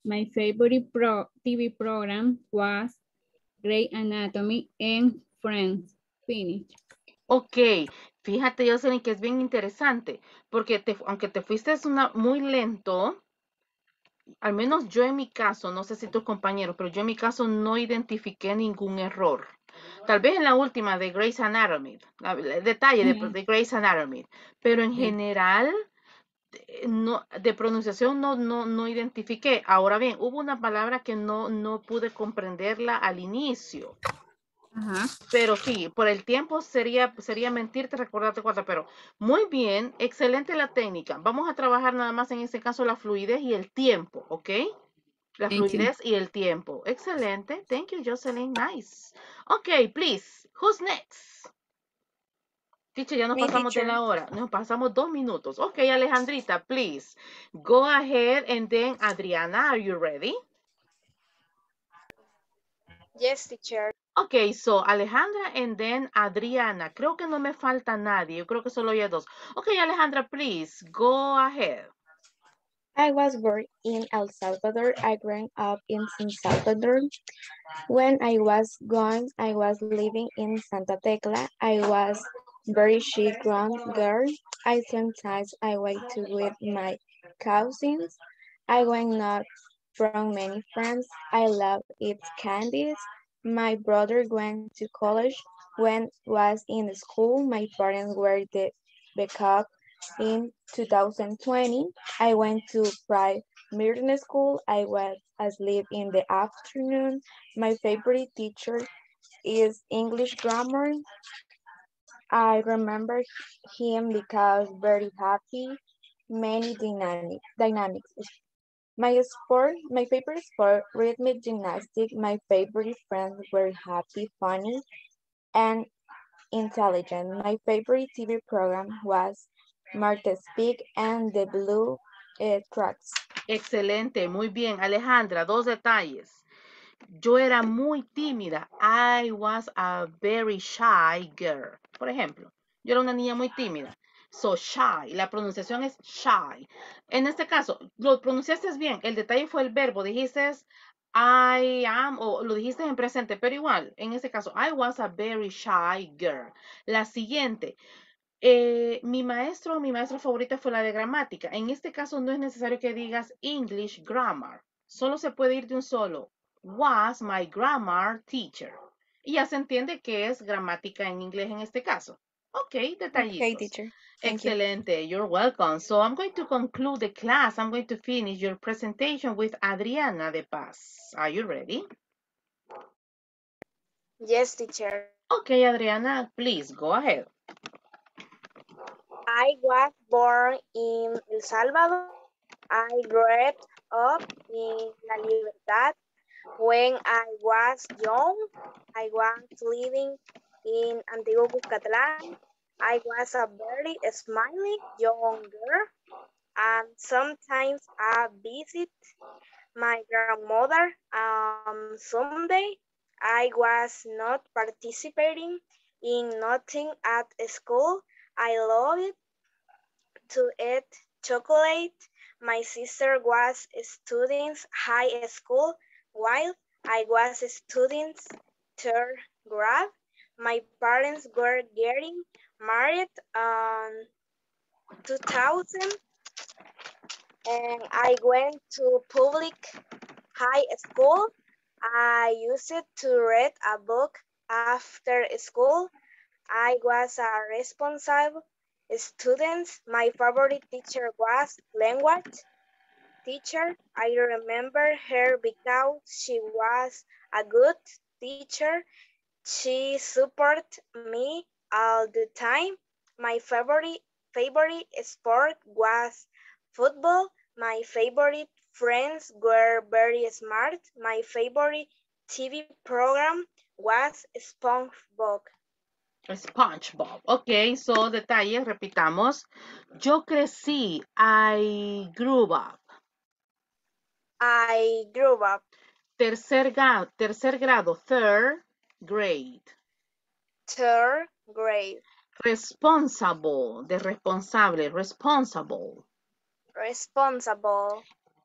My favorite TV program was Grey Anatomy and Friends. Finish. Ok, fíjate, Jocelyn, que es bien interesante, porque aunque te fuiste muy lento, al menos yo en mi caso, no sé si tus compañeros, pero yo en mi caso no identifiqué ningún error. Tal vez en la última de Grey's Anatomy, el detalle de Grey's Anatomy, pero en general no, de pronunciación no identifiqué. Ahora bien, hubo una palabra que no pude comprenderla al inicio. Ajá. Pero sí, por el tiempo sería mentirte recordarte cuatro, pero muy bien, excelente la técnica. Vamos a trabajar nada más en este caso la fluidez y el tiempo, ¿ok? La fluidez y el tiempo. Excelente. Thank you, Jocelyn. Nice. Ok, please. Who's next? Teacher, ya nos Me, pasamos de teacher. la hora. Nos pasamos 2 minutos. Ok, Alejandrita, please. Go ahead and then Adriana, are you ready? Yes, teacher. Ok, so Alejandra and then Adriana. Creo que no me falta nadie. Yo creo que solo hay dos. Ok, Alejandra, please, go ahead. I was born in El Salvador. I grew up in San Salvador. When I was gone, I was living in Santa Tecla. I was very shy grown girl. I went to with my cousins. I went not from many friends. I love eat candies. My brother went to college. When was in school, my parents were the backup. In 2020, I went to private school. I was asleep in the afternoon. My favorite teacher is English grammar. I remember him because very happy, many dynamics. My favorite sport, rhythmic gymnastics. My favorite friends were happy, funny, and intelligent. My favorite TV program was Marta Speak and the Blue tracks. Excelente, muy bien. Alejandra, 2 detalles. Yo era muy tímida. I was a very shy girl. Por ejemplo, yo era una niña muy tímida. So, shy. La pronunciación es shy. En este caso, lo pronunciaste bien. El detalle fue el verbo. Dijiste I am o lo dijiste en presente, pero igual, en este caso, I was a very shy girl. La siguiente. Mi maestra favorita fue la de gramática. En este caso no es necesario que digas English grammar. Solo se puede ir de un solo. Was my grammar teacher. Y ya se entiende que es gramática en inglés en este caso. Ok, detallitos. Okay, teacher. Thank you. Excelente. You're welcome. So I'm going to conclude the class. I'm going to finish your presentation with Adriana de Paz. Are you ready? Yes, teacher. Okay, Adriana, please go ahead. I was born in El Salvador. I grew up in La Libertad. When I was young, I was living in Antiguo Cuscatlán. I was a very smiling young girl, and sometimes I visit my grandmother on Sunday. I was not participating in nothing at school. I loved to eat chocolate. My sister was studying high school while I was studying third grade. My parents were getting married in 2000 and I went to public high school. I used to read a book after school. I was a responsible student. My favorite teacher was language teacher. I remember her because she was a good teacher. She supported me all the time. My favorite sport was football. My favorite friends were very smart. My favorite TV program was SpongeBob. SpongeBob. Ok, so detalles, repitamos. Yo crecí. I grew up. I grew up. Tercer grado, third grade. Third grade. Responsible, de responsable, responsible. Responsible.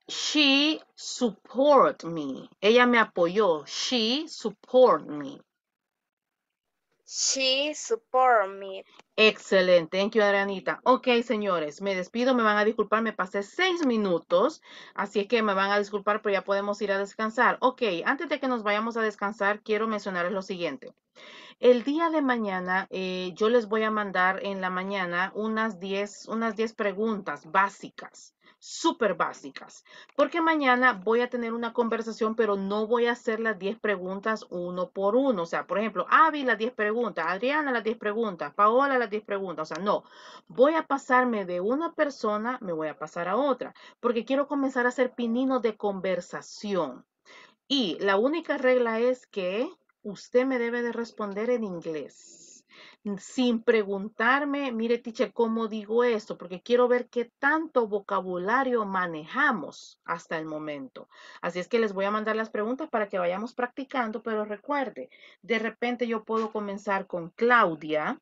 She support me. Ella me apoyó. She support me. She support me. Excelente, thank you, Adrianita. Ok, señores, me despido, me van a disculpar, me pasé 6 minutos, así es que me van a disculpar, pero ya podemos ir a descansar. Ok, antes de que nos vayamos a descansar, quiero mencionarles lo siguiente. El día de mañana, yo les voy a mandar en la mañana unas 10 preguntas básicas, súper básicas, porque mañana voy a tener una conversación, pero no voy a hacer las 10 preguntas uno por uno. O sea, por ejemplo, Avi las 10 preguntas, Adriana las 10 preguntas, Paola las 10 preguntas. O sea, no, voy a pasarme de una persona, me voy a pasar a otra, porque quiero comenzar a hacer pininos de conversación. Y la única regla es que usted me debe de responder en inglés. Sin preguntarme, mire, teacher, ¿cómo digo esto? Porque quiero ver qué tanto vocabulario manejamos hasta el momento. Así es que les voy a mandar las preguntas para que vayamos practicando, pero recuerde, de repente yo puedo comenzar con Claudia.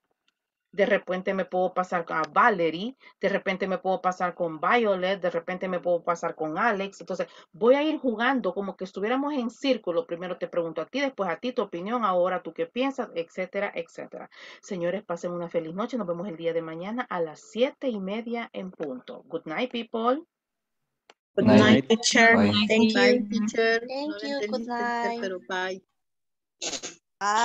De repente me puedo pasar a Valerie, de repente me puedo pasar con Violet, de repente me puedo pasar con Alex. Entonces voy a ir jugando como que estuviéramos en círculo. Primero te pregunto a ti, después a ti tu opinión, ahora tú qué piensas, etcétera, etcétera. Señores, pasen una feliz noche. Nos vemos el día de mañana a las 7:30 en punto. Good night, people. Good night, Night. teacher. Bye. Thank Bye, you. teacher. Thank No lo you. Good entendí, teacher, night. pero bye. Bye.